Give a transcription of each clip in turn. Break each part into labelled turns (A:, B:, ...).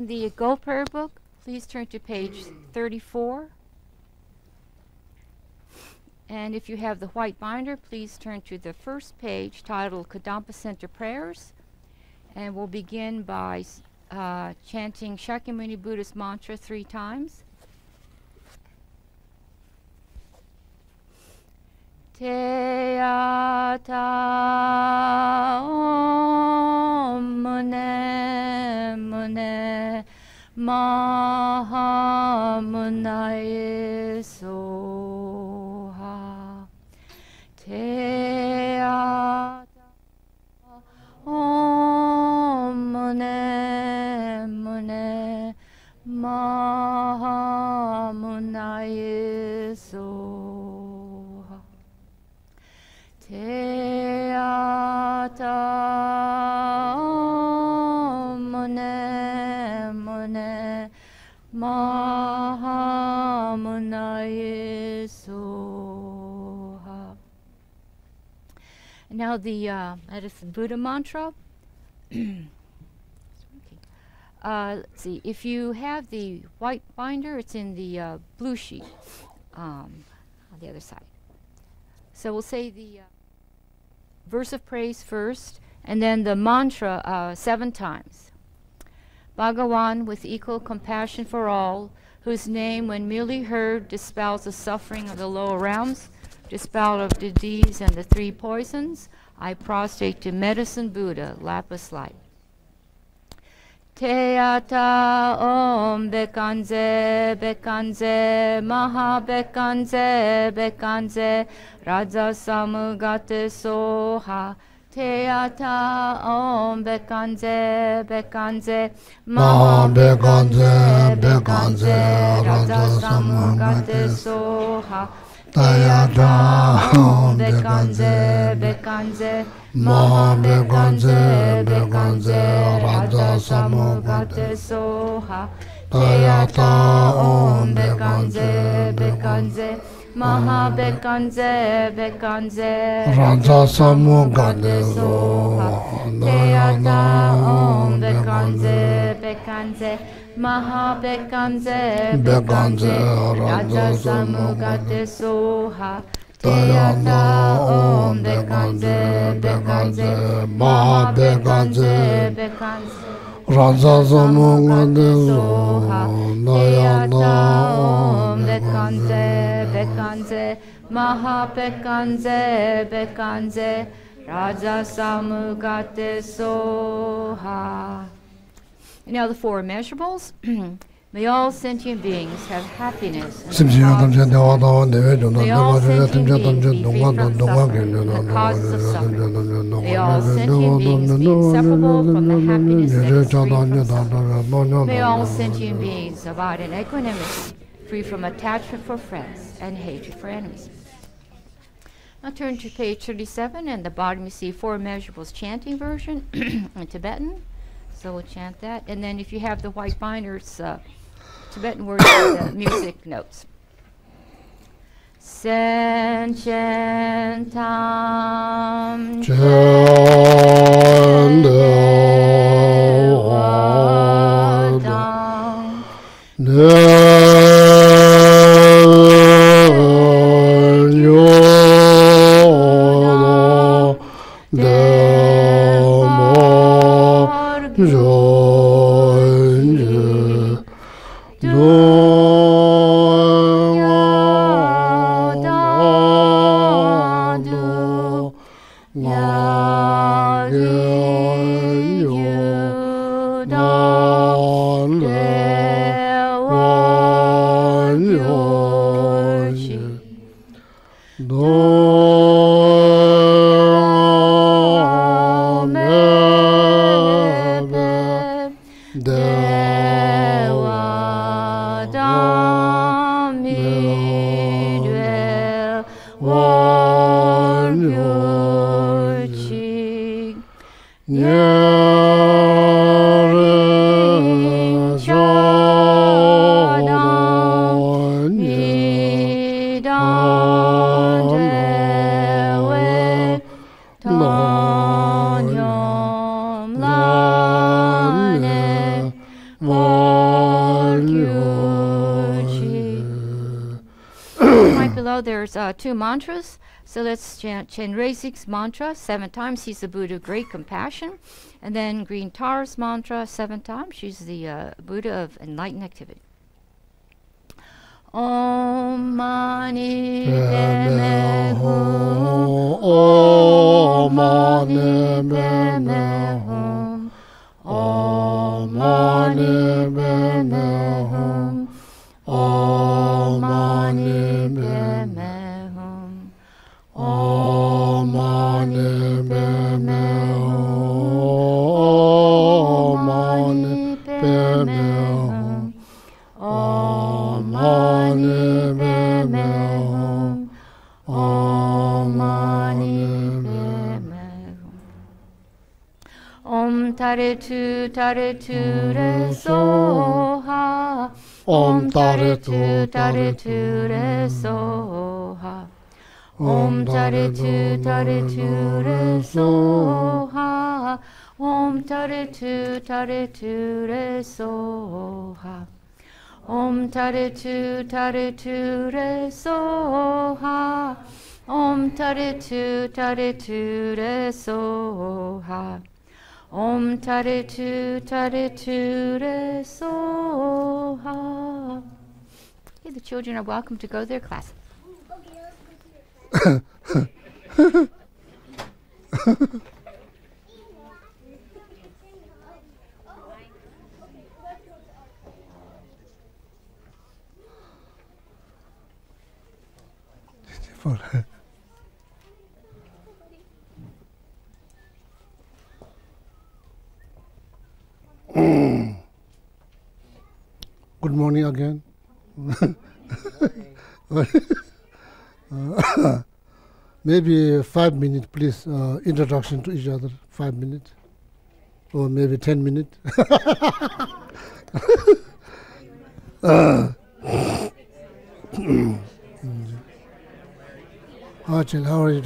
A: in the Gold Prayer Book, please turn to page 34. And if you have the white binder, please turn to the first page titled Kadampa Center Prayers. And we'll begin by chanting Shakyamuni Buddhist mantra 3 times. Te ata om mune mune maha munaye soha. Te ata om mune mune maha munaye soha. Te ata om mune mune maha munaye soha. Now that is the Buddha mantra. Let's see, if you have the white binder, it's in the blue sheet on the other side. So we'll say the verse of praise first, and then the mantra 7 times. Bhagawan, with equal compassion for all, whose name, when merely heard, dispels the suffering of the lower realms, dispel of disease and the 3 poisons, I prostrate to Medicine Buddha, lapis light. Te ata om bekanze bekanze maha bekanze bekanze raja samugate soha. Te ata om bekanze bekanze maha bekanze bekanze raja samugate soha. Te ata om bekanze bekanze maha bekanze bekanze raja samugate soha. Te ata om bekanze bekanze maha bekanze bekanze raja samugate soha. Te ata om bekanze bekanze maha bekanze bekanze raja samugate soha. Te ata om bekanze bekanze maha bekanze bekanze raja samugate soha. Te ata om bekanze bekanze maha bekanze bekanze raja samugate soha. And now the 4 immeasurables. May all sentient beings have happiness. May all sentient beings be free from suffering, the causes of suffering. May all sentient beings be inseparable from the happiness that is free from suffering. May all sentient beings abide in equanimity, free from attachment for friends and hatred for enemies. Now turn to page 37, and the bottom you see 4 immeasurables chanting version in Tibetan. So we'll chant that. And then if you have the white binder, it's Tibetan words with music notes. Sen chen tam chen
B: Mo
A: 2 mantras. So let's chant Chenrezig's mantra 7 times. He's the Buddha of great compassion. And then Green Tara's mantra 7 times. She's the Buddha of enlightened activity. Om Mani Padme Hum. Om Mani Padme Hum. Om Mani Padme Hum. Om Mani Padme Hum. Om Mani Padme Hum. Om Mani Padme Hum. Om Mani Padme Hum. Om Tare Tu Re Soha. Om Tare Tu Re Soha. Om Tare Tu Re Soha. Om Tare Tu Re Soha. Om Tare Tu Re Soha. Om Tare Tu Re Soha. Om Tare Tu Re Soha. Okay, the children are welcome to go to their classes.
B: Good morning again. Maybe 5 minutes, please. Introduction to each other, 5 minutes, or maybe 10 minutes. How are you?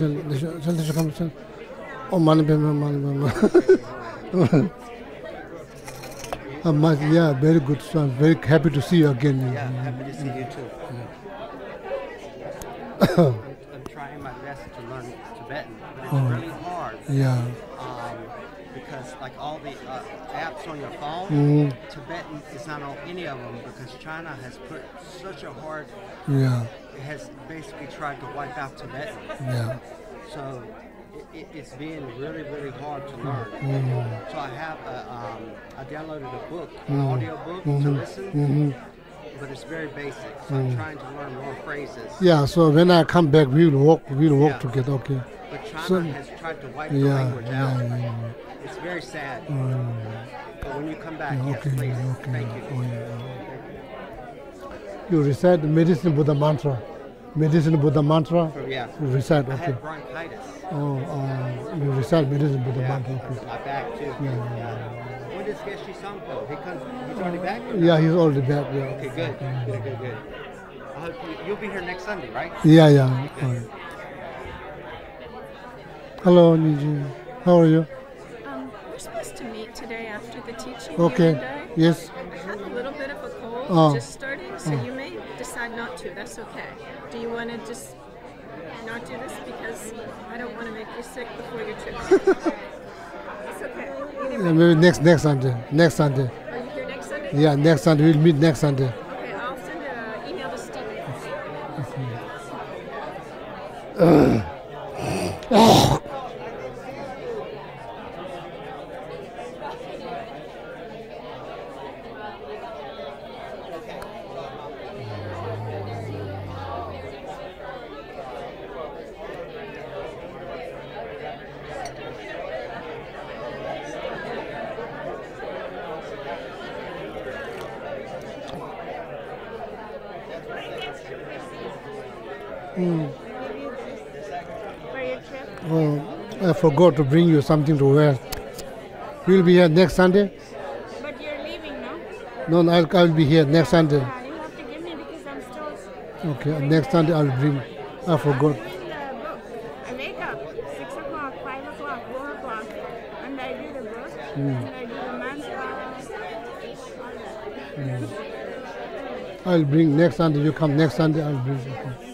B: Come. Oh, money. Yeah, very good. So I'm very happy to see you again.
C: Yeah, happy to see you too. I'm trying my best to learn Tibetan, but it's really hard.
B: Yeah.
C: Because like all the apps on your phone, Tibetan is not on any of them because China has put such a hard.
B: Yeah.
C: It has basically tried to wipe out Tibetan.
B: Yeah.
C: So it's being really, really hard to learn. So I have I downloaded a book, an audio book to listen, but it's very basic. So I'm trying to learn more phrases.
B: Yeah. So when I come back, we'll walk together. Okay.
C: But China has tried to wipe the language out. It's very sad. But when you come back, yes, please. Thank you.
B: You recite medicine Buddha mantra. Medicine Buddha mantra.
C: Yeah.
B: You recite.
C: I
B: Okay.
C: had bronchitis.
B: Oh, you recite medicine Buddha mantra. Okay.
C: My back too. When does Geshe Sangpo? He's already back?
B: Yeah, he's already back. Yeah.
C: Okay, good. I hope you'll be here next Sunday, right?
B: Yeah. Right. Hello, Niji. How are you?
D: We're supposed to meet today after the teaching.
B: Okay.
D: You and I.
B: Yes.
D: I have a little bit of a cold just starting, so you may decide not to. That's okay. Do you want to just not do this because I don't want to make you sick before your trip? It's okay.
B: Yeah, maybe next Sunday. Next Sunday.
D: Are you here next Sunday?
B: Yeah, next Sunday. We'll meet next Sunday.
D: Okay, I'll send an email to Steve. For your trip?
B: Well, I forgot to bring you something to wear. We'll be here next Sunday.
D: But you're leaving, no?
B: No, I'll be here next Sunday.
D: Yeah, you have to give me because I'm still...
B: Okay, next Sunday I'll bring. I forgot.
D: I wake up 6 o'clock, 5 o'clock, 4 o'clock, and I do the book, and I do the mantra, all that.
B: I'll bring next Sunday. You come next Sunday, I'll bring. Okay.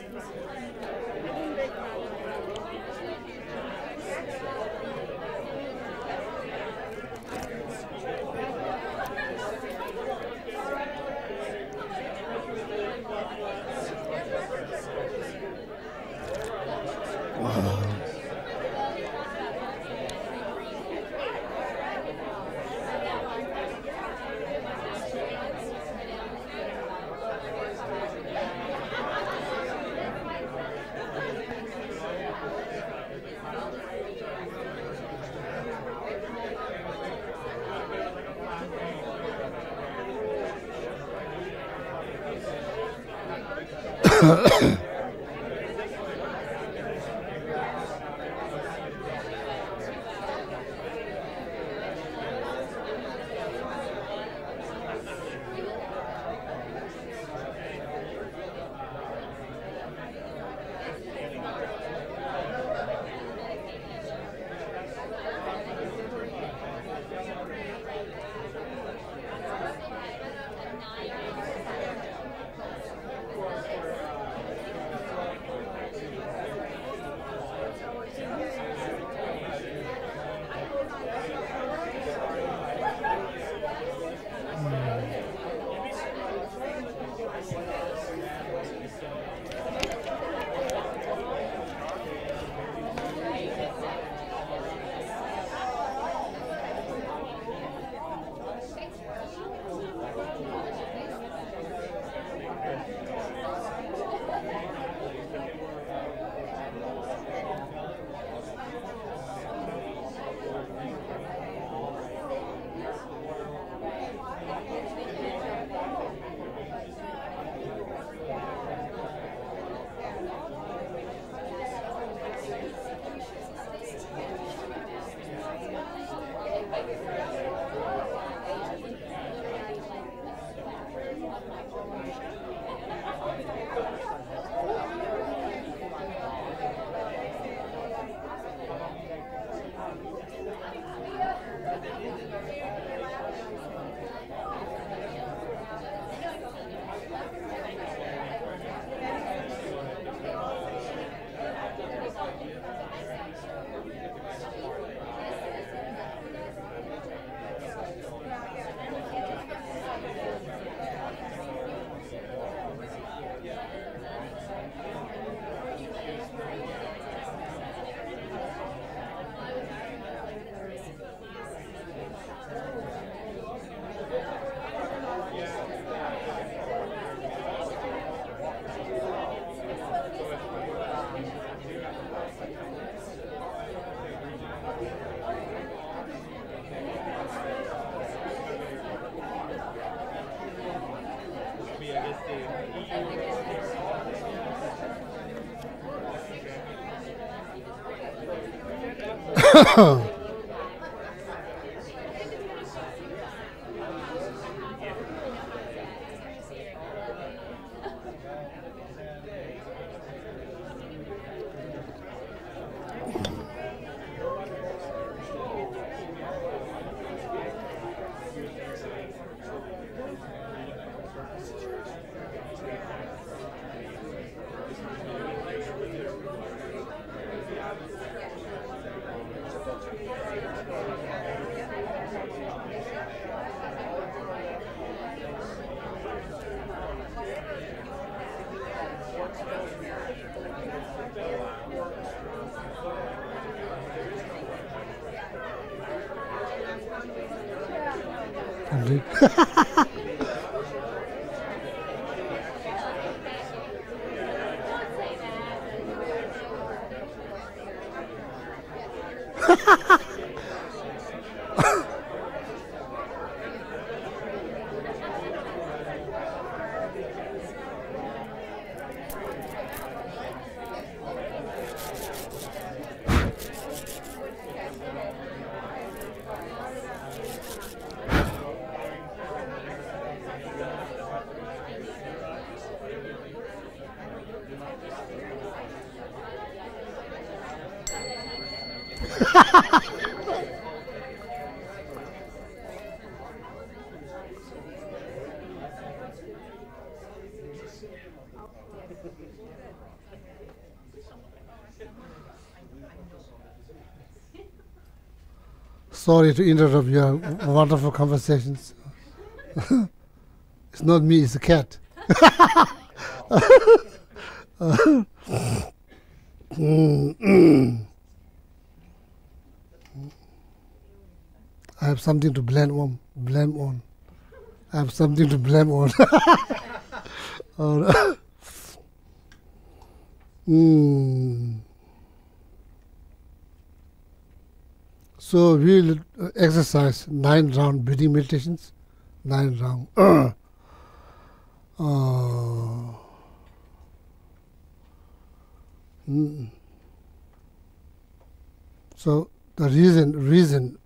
B: Sorry to interrupt your wonderful conversations. It's not me, it's the cat. I have something to blame on. I have something to blame on. So we'll exercise 9-round breathing meditations. 9 round. So the reason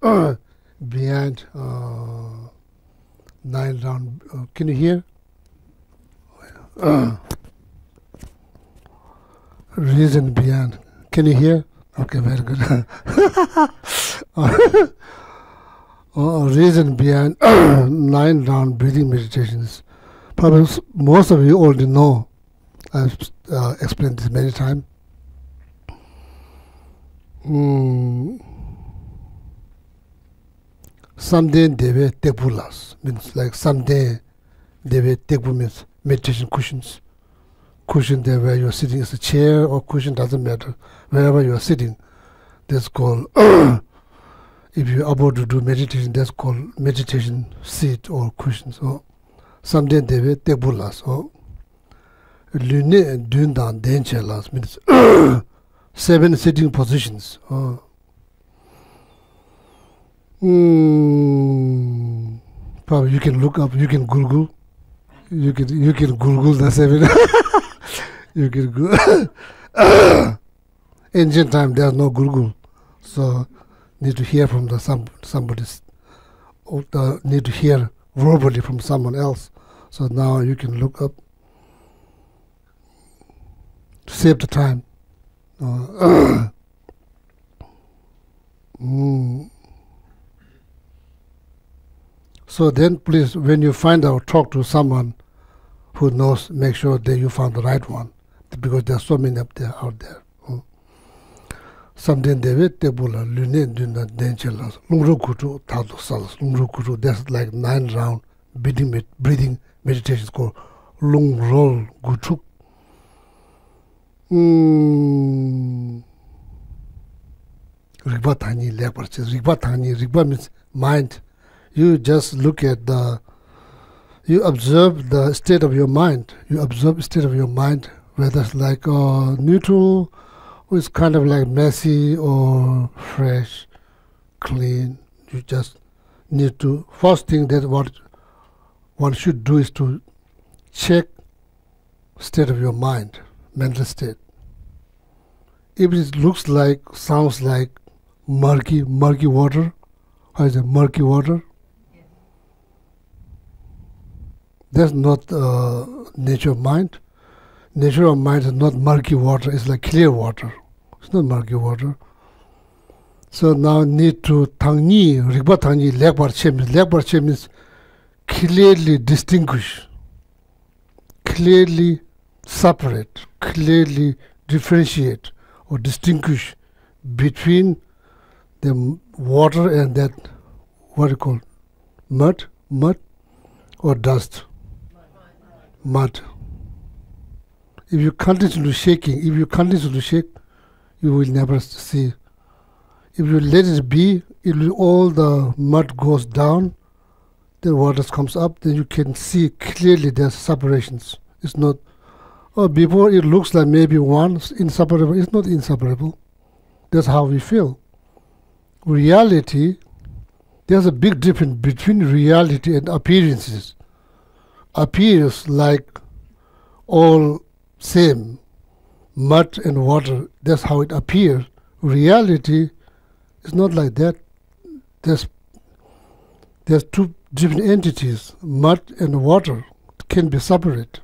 B: behind 9 round, can you hear? Reason behind, can you hear? Okay, very good. Reason behind 9 round breathing meditations. Probably most of you already know. I've explained this many times. Someday deve tepulas means like someday deve tepu means meditation cushions. Cushion there where you're sitting is a chair or cushion, doesn't matter. Wherever you're sitting, that's called if you're about to do meditation, that's called meditation seat or cushion. So someday deve tepulas or lune and dundan denchelas means 7 sitting positions. Probably you can look up, you can Google, you can Google the 7. You can Google. Ancient time there's no Google, so need to hear from somebody, or need to hear verbally from someone else. So now you can look up to save the time. So then please, when you find out, talk to someone who knows, make sure that you found the right one, because there are so many out there. Something they will tebula lune duna denchelas lungro kutu tadu salas lungro kutu. That's like 9 round breathing meditations called lung roll gutu. Rigba thani leparches. Rigba means mind. You just look at you observe the state of your mind. You observe the state of your mind, whether it's like neutral, or it's kind of like messy or fresh, clean. You just need to, first thing that what one should do is to check state of your mind, mental state. If it looks like, sounds like murky water, how is it murky water? That's not nature of mind. Nature of mind is not murky water, it's like clear water. It's not murky water. So now need to tangni, rigba tangni, lekbar che means. Lekbar che means clearly distinguish, clearly separate, clearly differentiate or distinguish between the water and that, what you call, mud or dust. Mud. If you continue shaking, you will never see. If you let it be, all the mud goes down, then water comes up, then you can see clearly there's separations. It's not, before it looks like maybe one inseparable. It's not inseparable. That's how we feel. Reality, there's a big difference between reality and appearances. Appears like all same, mud and water. That's how it appears. Reality is not like that. There's 2 different entities. Mud and water can be separate.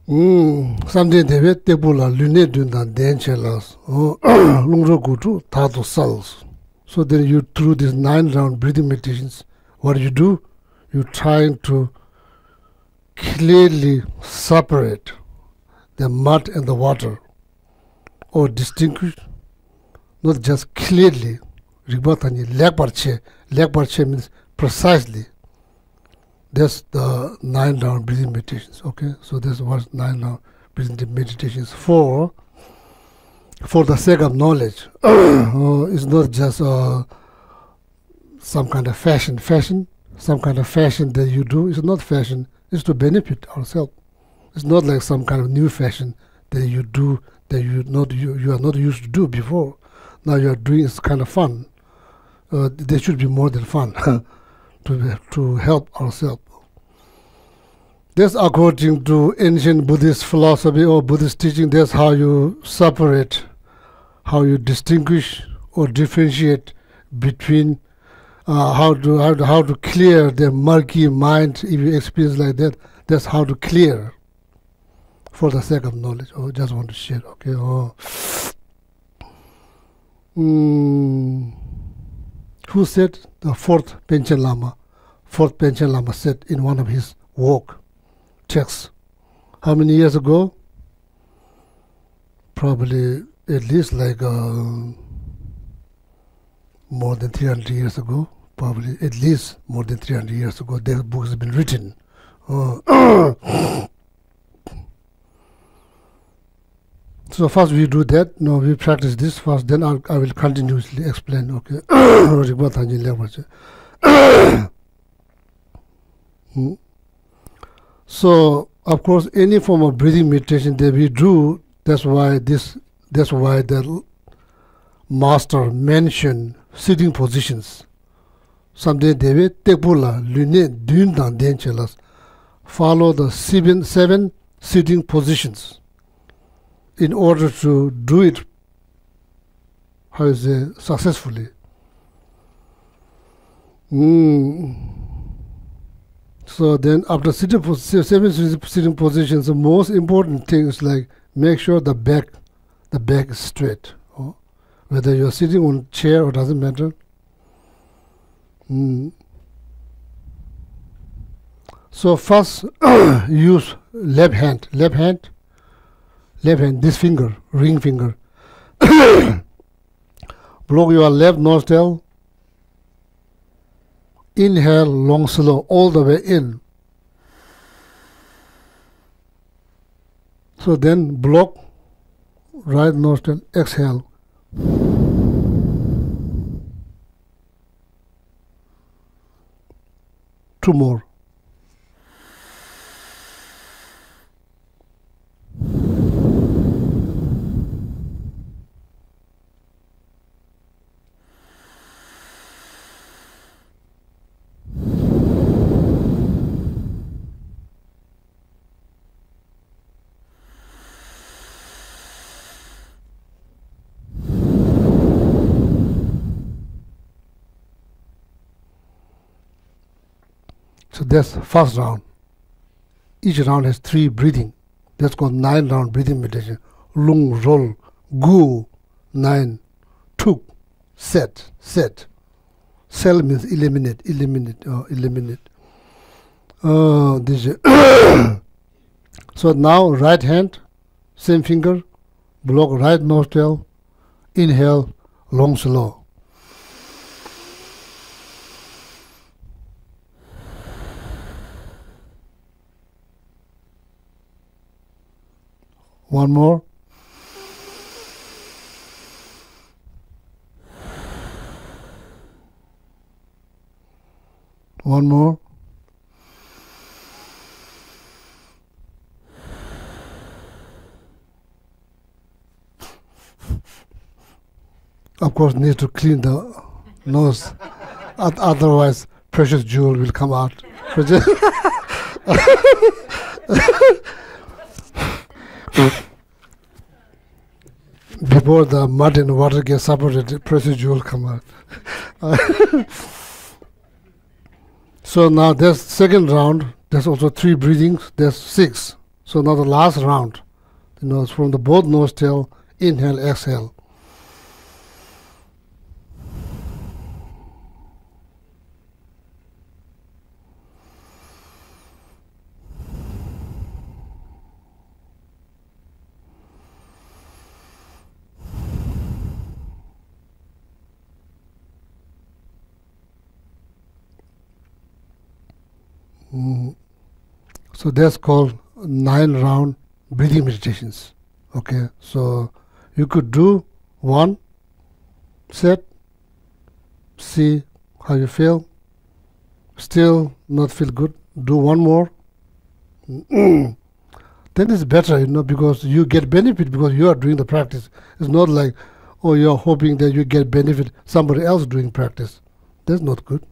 B: Someday they will tebula lune dundan denchelas lungro gutu tadu sals. So then you, through these 9 round breathing meditations, what do? You're trying to clearly separate the mud and the water, or distinguish, not just clearly. Rigbatani lekbarche means precisely. That's the 9 round breathing meditations. Okay, so that's what 9 round breathing meditations for the sake of knowledge. It's not just some kind of fashion. Some kind of fashion that you do is not fashion. It's to benefit ourselves. It's not like some kind of new fashion that you do that you are not used to do before. Now you are doing, it's kind of fun. There should be more than fun to help ourselves. This, according to ancient Buddhist philosophy or Buddhist teaching, that's how you separate, how you distinguish or differentiate between how to clear the murky mind. If you experience like that, that's how to clear for the sake of knowledge. Oh, just want to share. Okay. Oh. Who said? The fourth Panchen Lama. Fourth Panchen Lama said in one of his work texts. How many years ago? Probably at least like more than 300 years ago. Probably at least more than 300 years ago. That book has been written. So first we do that. No, we practice this first. Then I will continuously explain. Okay. So of course, any form of breathing meditation that we do, that's why the master mentioned sitting positions. Someday they will tekpula lune dun dan den chelas. Follow the seven sitting positions in order to do it, how is it, successfully. So then after seven sitting positions, the most important thing is like make sure the back is straight. Whether you're sitting on a chair or doesn't matter. So first use left hand, this finger, ring finger. Block your left nostril. Inhale long slow all the way in. So then block right nostril, exhale. Two more. So that's first round. Each round has 3 breathing. That's called 9-round breathing meditation. Lung, roll, gu, 9, tuk, set. Cell means eliminate. This is so now right hand, same finger, block right nostril, inhale, long slow. One more. One more. Of course, need to clean the nose. Otherwise, precious jewel will come out. Before the mud and water get separated, precious jewel come out. So now there's second round. There's also 3 breathings. There's 6. So now the last round, it's from the both nostril, inhale, exhale. So that's called 9-round breathing meditations. Okay, so you could do 1 set, see how you feel. Still not feel good, do 1 more. Then it's better, because you get benefit because you are doing the practice. It's not like, you're hoping that you get benefit somebody else doing practice. That's not good.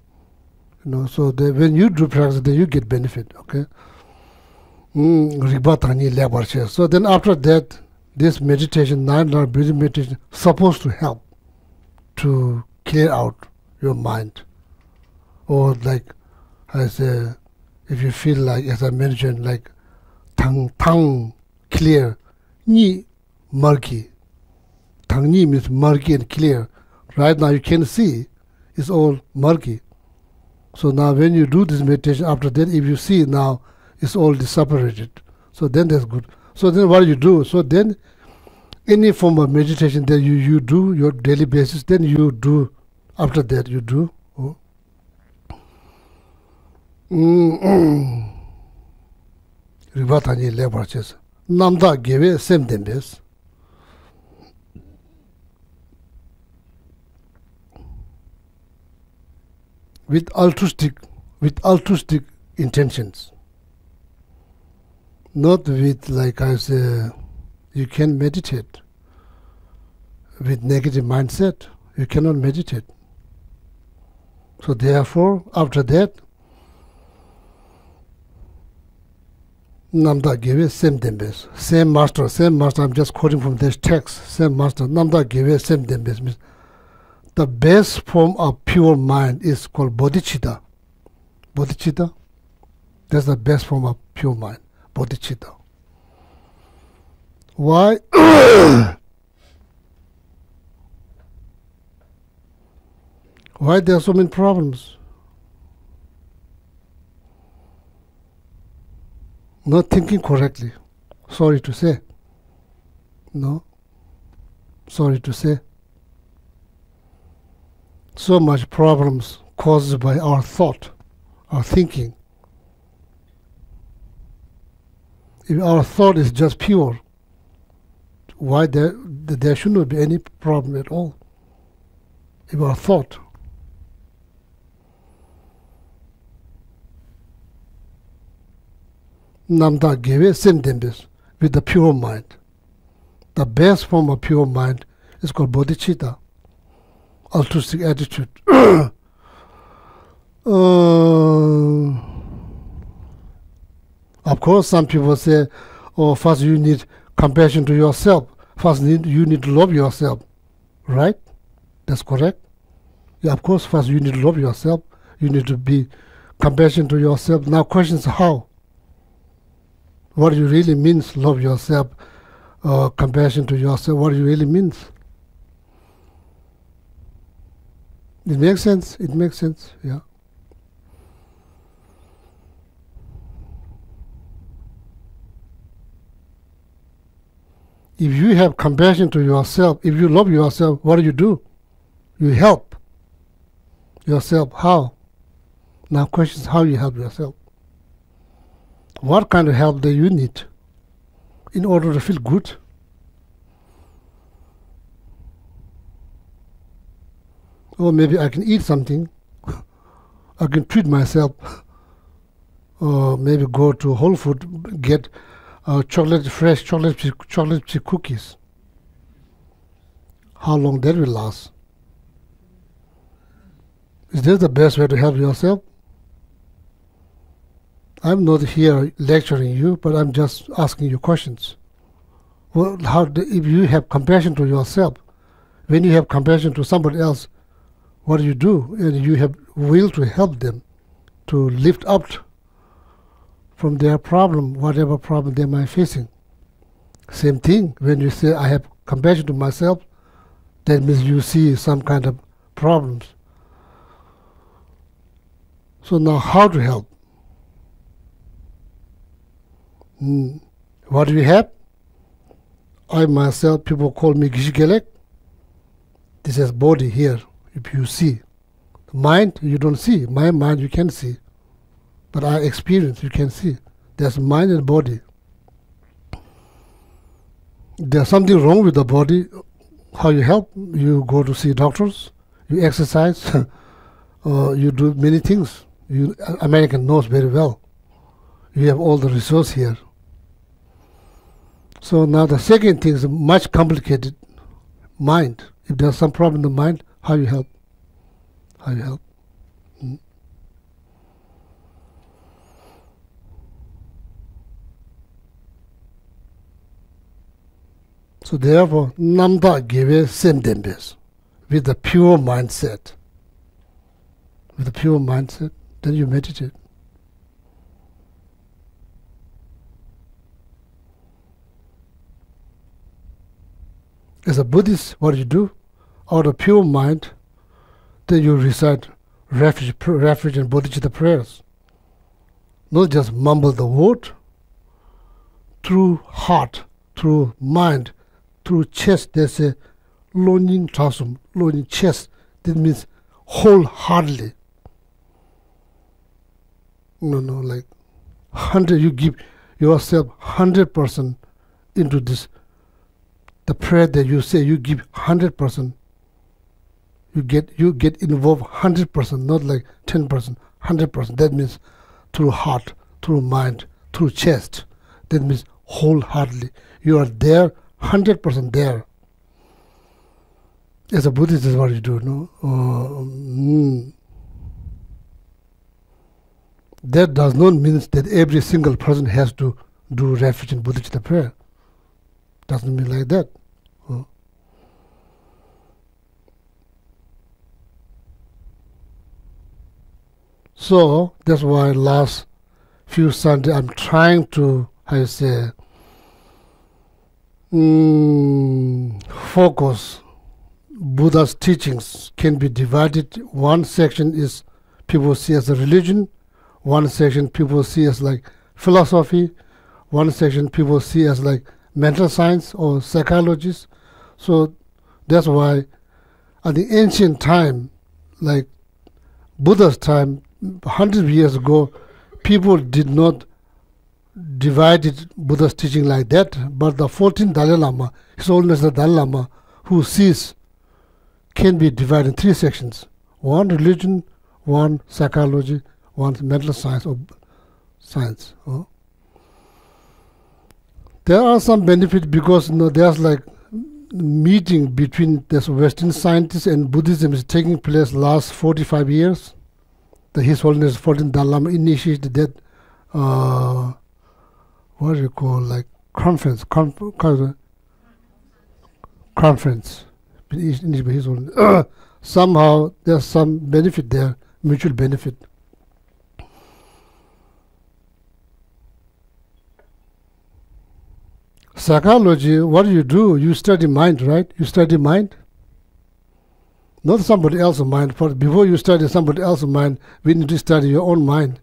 B: So when you do practice, then you get benefit. Okay. So then after that, this meditation, 9-hour breathing meditation, supposed to help to clear out your mind. Or like I say, if you feel like, as I mentioned, like tongue clear, ni murky. Tongue ni means murky and clear. Right now you can see, it's all murky. So now when you do this meditation, after that, if you see now, it's all separated. So then that's good. So then what you do? So then any form of meditation that you do, your daily basis, then you do, after that you do. Rivatani levarches. Namda gave same dembes. With altruistic intentions. Not with, like I say, you can meditate. With negative mindset, you cannot meditate. So therefore, after that, Namda gave same dembes. Same master, I'm just quoting from this text. Same master, Namda gave same dembes. Means the best form of pure mind is called bodhicitta. Bodhicitta, that's the best form of pure mind. Bodhicitta. Why? Why there are so many problems? Not thinking correctly. Sorry to say. No. Sorry to say. So much problems caused by our thought, our thinking. If our thought is just pure, why there should not be any problem at all. If our thought, Namda gave same dembes with the pure mind. The best form of pure mind is called bodhicitta, altruistic attitude. Of course, some people say, oh, first you need compassion to yourself. First you need to love yourself. Right? That's correct. Yeah, of course, first you need to love yourself. You need to be compassion to yourself. Now question is how? What it really means, love yourself, compassion to yourself, what it really means. It makes sense? It makes sense, yeah. If you have compassion to yourself, if you love yourself, what do? You help yourself. How? Now question is how you help yourself. What kind of help do you need in order to feel good? Or maybe I can eat something. I can treat myself. Or maybe go to Whole Food, get fresh chocolate chip cookies. How long that will last? Is that the best way to help yourself? I'm not here lecturing you, but I'm just asking you questions. Well, if you have compassion to yourself, when you have compassion to somebody else, what do? And you have will to help them, to lift up from their problem, whatever problem they might be facing. Same thing, when you say, I have compassion to myself, that means you see some kind of problems. So now how to help? What do we have? I myself, people call me Geshe Gelek. This is body here, if you see. Mind, you don't see. My mind, you can see. But our experience, you can see. There's mind and body. There's something wrong with the body. How you help? You go to see doctors. You exercise. You do many things. American knows very well. You have all the resource here. So now the second thing is much complicated. Mind. If there's some problem in the mind, how you help? How you help? So therefore, namda give same dembes with the pure mindset. With the pure mindset, then you meditate. As a Buddhist, what you do, out of pure mind, then you recite refuge and bodhicitta prayers. Not just mumble the word, through heart, through mind, through chest. There's a longing trasum, longing chest. That means wholeheartedly. No, like 100. You give yourself 100% into this. The prayer that you say, you give 100%. You get involved 100%, not like 10%, 100%. That means through heart, through mind, through chest. That means wholeheartedly. You are there, 100% there. As a Buddhist, this is what you do, no? That does not mean that every single person has to do refuge and bodhicitta prayer. Doesn't mean like that. So that's why last few Sundays I'm trying to, how you say, focus. Buddha's teachings can be divided. One section is people see as a religion. One section people see as like philosophy. One section people see as like mental science or psychologists. So that's why at the ancient time, like Buddha's time, 100 years ago, people did not divide Buddha's teaching like that. But the 14th Dalai Lama, His Holiness the Dalai Lama, who sees, can be divided in 3 sections. One religion, one psychology, one mental science or science. There are some benefits because there's like meeting between this Western scientists and Buddhism is taking place last 45 years. His Holiness 14th Dalai Lama initiated that, what do you call, like conference. His Holiness. Somehow there's some benefit there, mutual benefit. Psychology, what do? You study mind, right? You study mind. Not somebody else's mind. Before you study somebody else's mind, we need to study your own mind.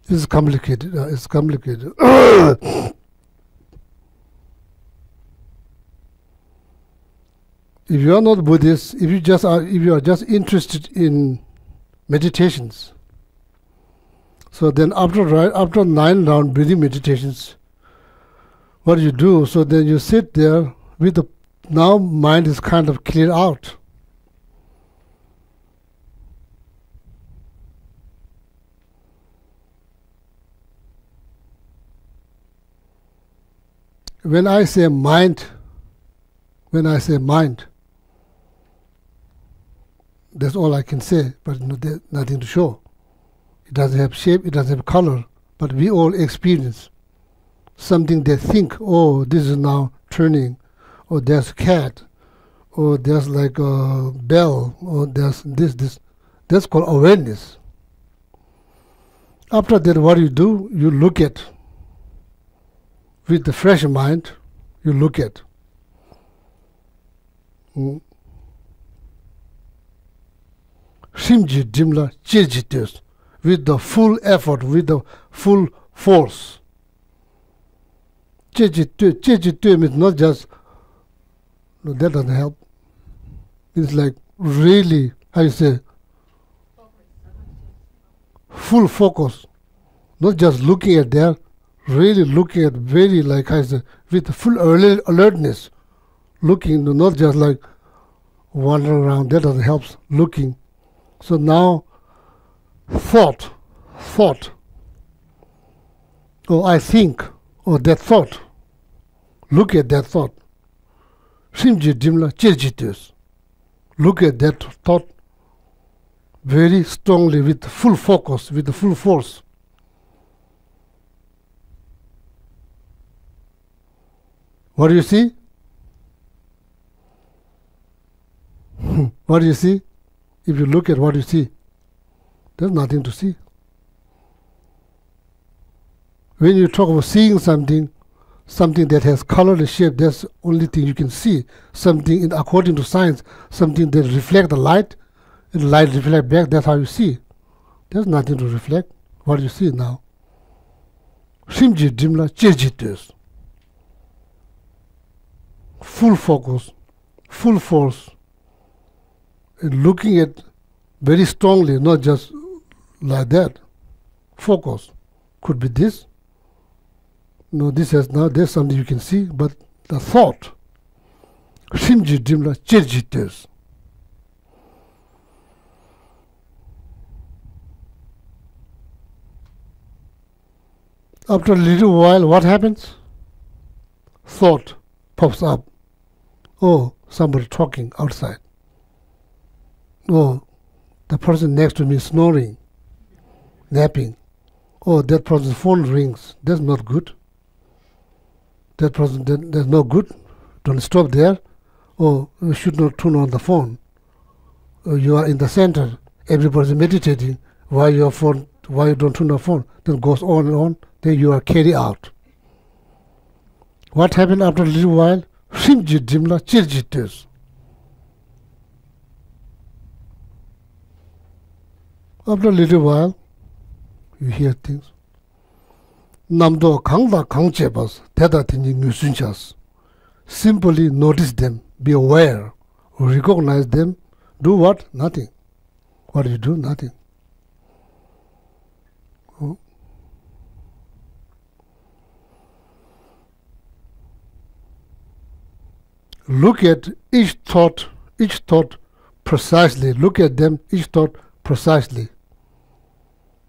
B: It's complicated. It's complicated. If you are not Buddhist, if you are just interested in meditations, so then after 9 round breathing meditations, what do you do? So then you sit there with the, now mind is kind of cleared out. When I say mind, that's all I can say, but there's nothing to show. It doesn't have shape, it doesn't have color, but we all experience something. They think, oh, this is now turning, or there's a cat, or there's like a bell, or there's this. That's called awareness. After that, what you do, you look at. With the fresh mind, you look at. Shimji dimla jirjitus. With the full effort, with the full force. Jirjitu means not just, no, that doesn't help. It's like really, how you say, full focus. Not just looking at there, really looking at very, like I said, with full alertness. Looking, not just like wandering around, that doesn't help. Looking. So now, thought, or I think, or that thought, look at that thought. Shimji dimla jirjitus. Look at that thought very strongly with full focus, with the full force. What do you see? What do you see? If you look at what you see, there's nothing to see. When you talk about seeing something, something that has color and shape, that's the only thing you can see. Something, according to science, something that reflects the light, and the light reflects back, that's how you see. There's nothing to reflect. What do you see now? Shimji dimla chejites. Full focus, full force, and looking at very strongly, not just like that. Focus. Could be this. No, this has now, there's something you can see, but the thought. Shimji dimla chejites. After a little while, what happens? Thought pops up. Oh, somebody talking outside. Oh, the person next to me is snoring, napping. Oh, that person's phone rings. That's not good. That person, that's not good. Don't stop there. Oh, you should not turn on the phone. Oh, you are in the center. Everybody's meditating. Why your phone? Why you don't turn on the phone? Then it goes on and on. Then you are carried out. What happened after a little while? Shimji dimla chirjites. After a little while, you hear things. Namdo kangda kangchebas, teta tini nusunchas. Simply notice them, be aware, recognize them. Do what? Nothing. What do you do? Nothing. Oh. Look at each thought precisely. Look at them, each thought precisely.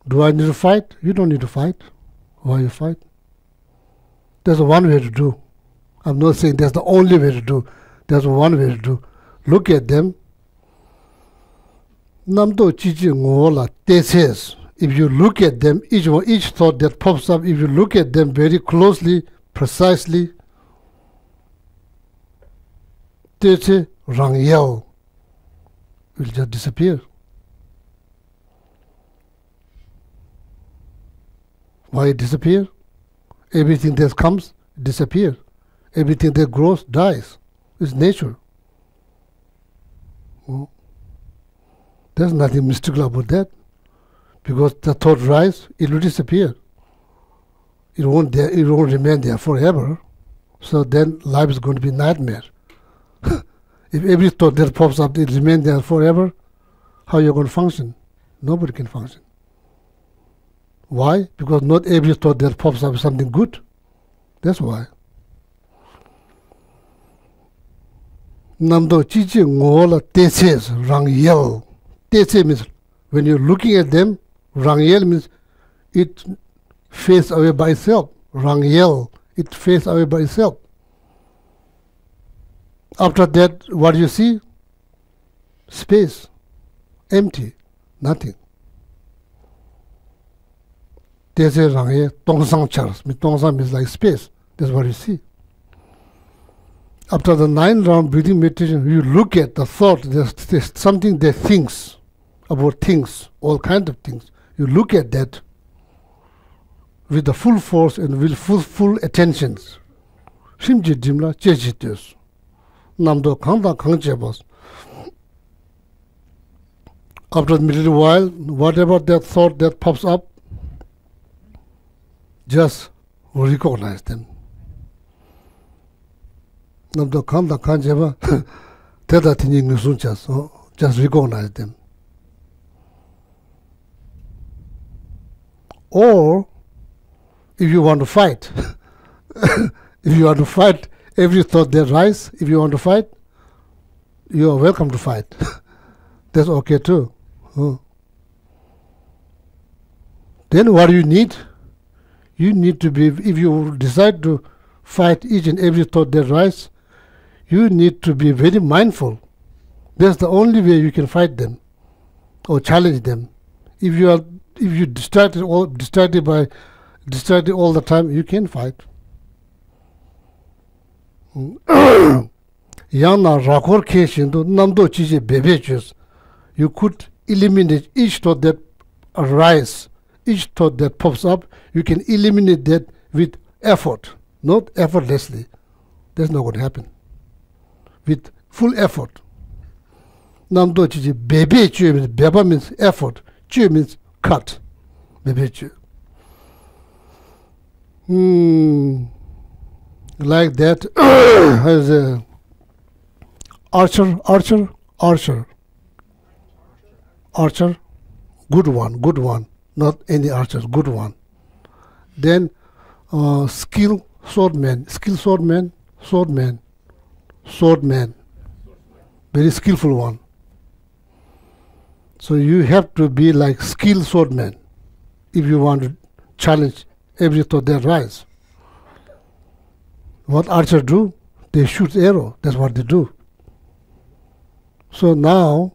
B: Do I need to fight? You don't need to fight. Why you fight? There's one way to do. I'm not saying that's the only way to do. There's one way to do. Look at them. Namdo chichi ngola teses. If you look at them, each thought that pops up, if you look at them very closely, precisely, tese rangyao will just disappear. Why it disappear? Everything that comes disappears. Everything that grows dies. It's nature. Well, there's nothing mystical about that. Because the thought rise, it will disappear. It won't remain there forever. So then life is going to be a nightmare. If every thought that pops up, it remains there forever, how are you going to function? Nobody can function. Why? Because not every thought that pops up is something good. That's why. Namdo chichi ngola teses rangyel. Tese means when you're looking at them, rangyel means it fades away by itself. Rangyel, it fades away by itself. After that, what do you see? Space, empty, nothing. Tese rangyel, tongsang chars. Tongsang means like space. That's what you see. After the 9-round breathing meditation, you look at the thought. There's something that thinks about things, all kinds of things. You look at that with the full force and with full attention. Shimji dimla chejites. Namdo kangda kangchebas. After a little while, whatever that thought that pops up, just recognize them. Namdo kangda kangcheba, teta tini nusunchas. Just recognize them. Or, if you want to fight, every thought that rises, if you want to fight, you are welcome to fight. That's okay too. Then what do you need? You need to be, if you decide to fight each and every thought that rises, you need to be very mindful. That's the only way you can fight them. or challenge them. If you distracted all the time, you can fight. Yana rakor keshindo namdo chije bebechus. You could eliminate each thought that arises, each thought that pops up. You can eliminate that with effort, not effortlessly. That's not going to happen. With full effort. Namdo chije bebechu means beba means effort. Chu means cut. Bebechu. Like that as a archer, good one, not any archer, good one. Then skilled swordman, very skillful one. So you have to be like skilled swordman if you want to challenge every thought that rises. What archers do? They shoot arrow. That's what they do. So now,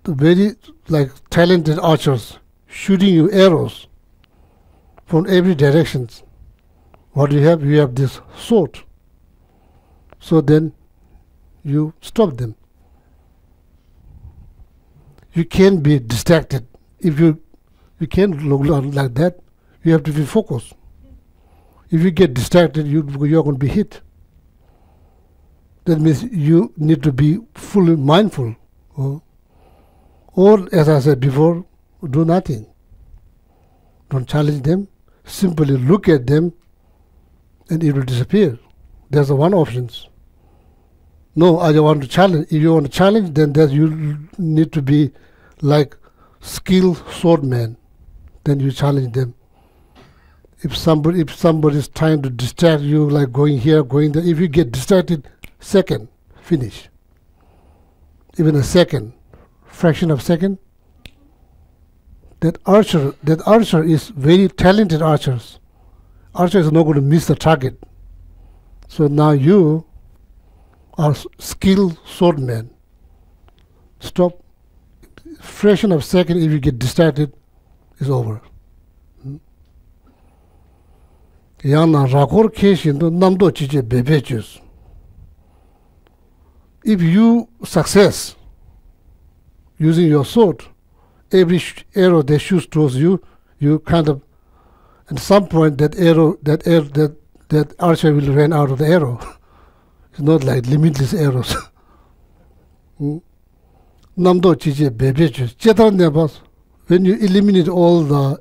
B: the very like talented archers shooting you arrows from every direction. What do you have? You have this sword. So then you stop them. You can't be distracted. If you can't look like that, you have to be focused. If you get distracted, you're going to be hit. That means you need to be fully mindful. Or, as I said before, do nothing. Don't challenge them. Simply look at them and it will disappear. There's one option. No, I don't want to challenge. If you want to challenge, then you need to be like skilled swordman. Then you challenge them. If somebody is trying to distract you, like going here, going there, if you get distracted, second, finish. Even a second, fraction of second. That archer is very talented archers. Archer is not going to miss the target. So now you are skilled swordman. Stop. Fraction of second, if you get distracted, it's over. Yana rakor keshindo namdo chije bebechus. If you success using your sword, every arrow that shoots towards you, you kind of, at some point that archer will run out of the arrow. It's not like limitless arrows. Namdo chije bebechus. Chetan nebas. When you eliminate all the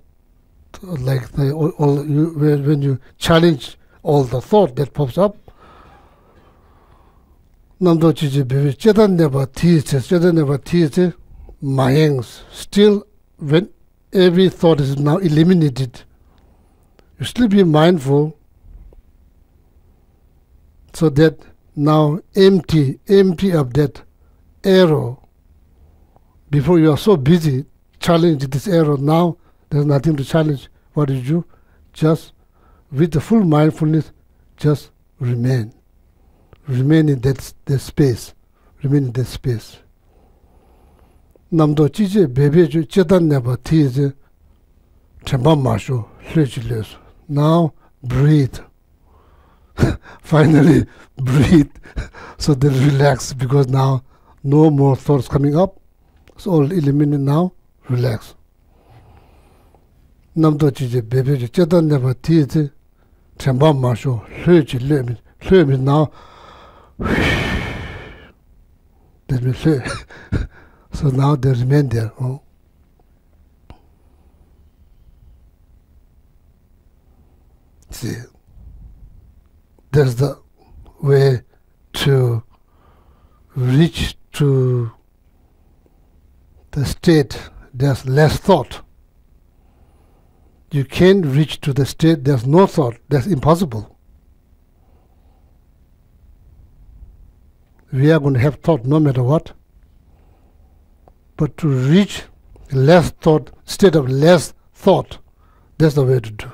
B: when you challenge all the thought that pops up, namdo chiji bebe chetan neba tiye mayangs. Still, when every thought is now eliminated, you still be mindful, so that now empty of that arrow. Before you are so busy challenging this arrow, now there's nothing to challenge. What did you do? Just with the full mindfulness, just remain. Remain in that space. Remain in that space. Namdo chije bebe ju chetan neba tiye temba masho hlechiles. Now breathe. Finally breathe. So then relax, because now no more thoughts coming up. It's all eliminated now. Relax. Namdo chije bebe ju chetan neba tiye temba masho hlechiles. Hle means now. That means hle. So now they remain there. Oh. See, that's the way to reach to the state there's less thought. You can't reach to the state there's no thought. That's impossible. We are going to have thought no matter what. But to reach less thought, state of less thought, that's the way to do.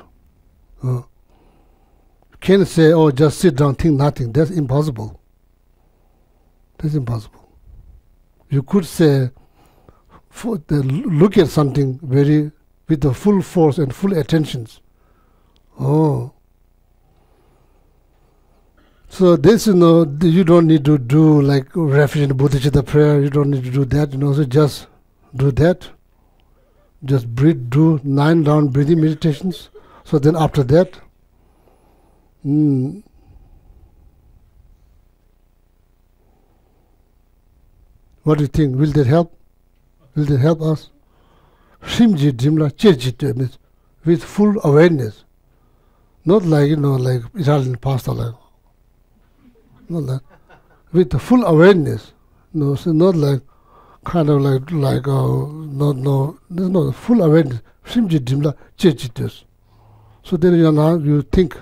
B: You can't say, oh, just sit down, think nothing. That's impossible. That's impossible. You could say, look at something very with the full force and full attentions. Oh. So this, you don't need to do like refuge in Bodhicitta prayer. You don't need to do that. So just do that. Just breathe, do 9 round breathing meditations. So then after that, what do you think? Will that help? Will that help us? Shimji Dimla Chirjit with full awareness. Not like, like Italian pasta, like, not that. With the full awareness. No, so not like, kind of like, there's no full awareness. Shimji Dimla Chirjit. So then you think.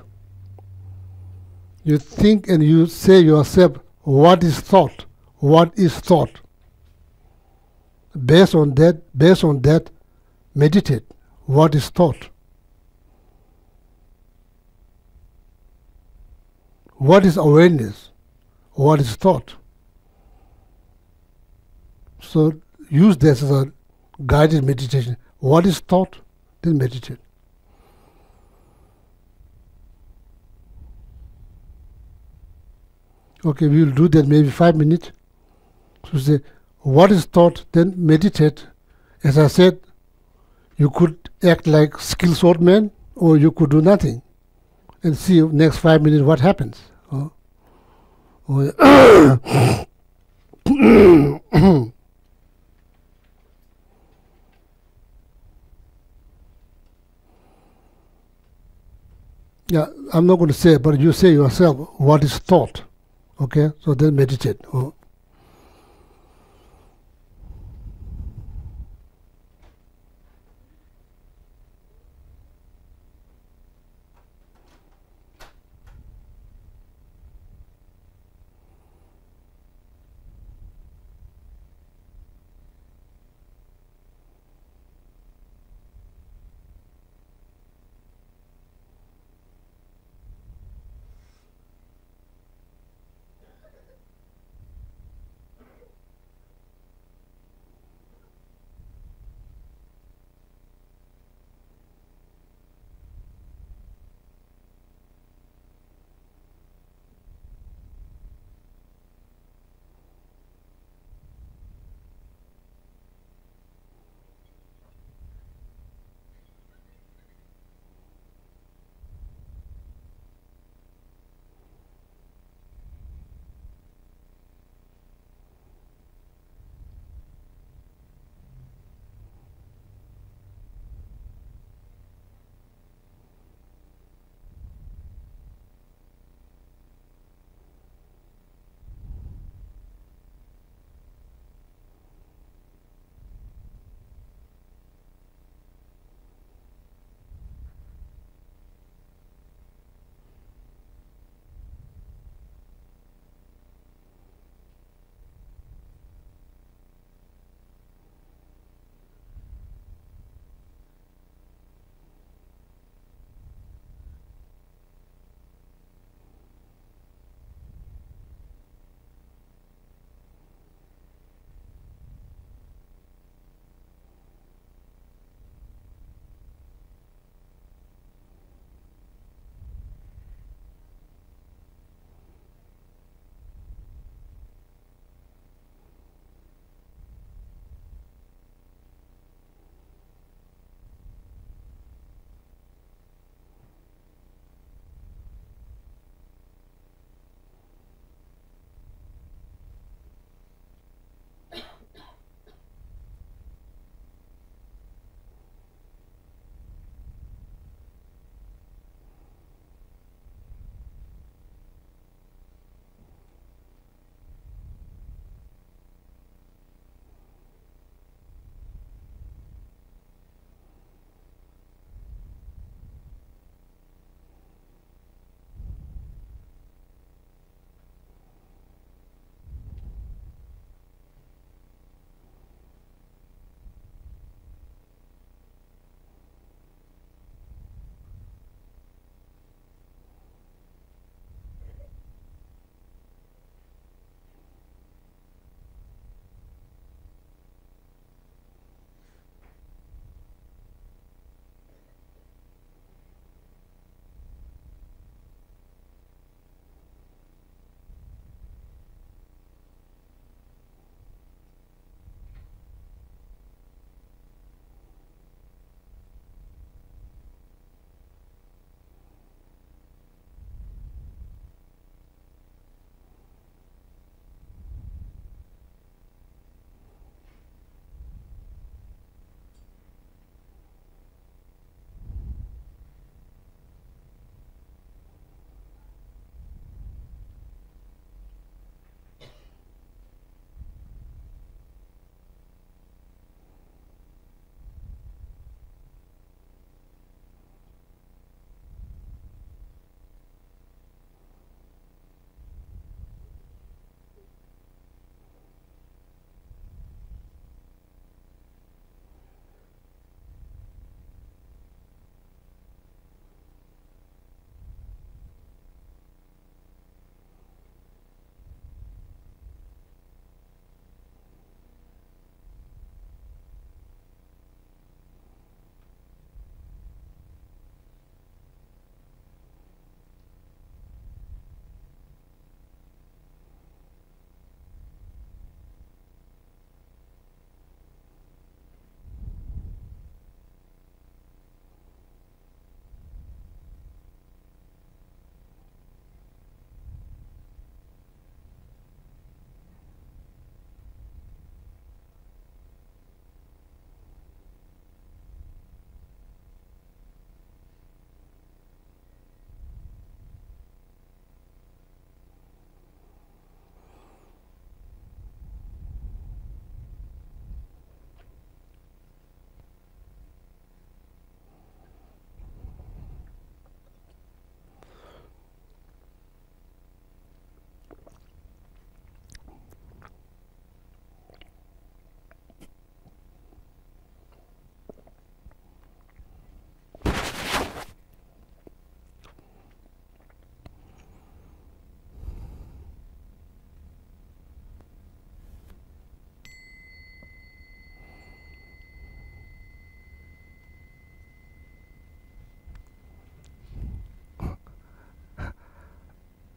B: You think and you say yourself, what is thought? What is thought? Based on that, meditate. What is thought? What is awareness? What is thought? So use this as a guided meditation. What is thought? Then meditate. Okay, we will do that maybe 5 minutes. So say, what is thought? Then meditate. As I said, you could act like skilled swordman, or you could do nothing, and see next 5 minutes what happens. Yeah, I'm not going to say, but you say yourself, what is thought? Okay, so then meditate.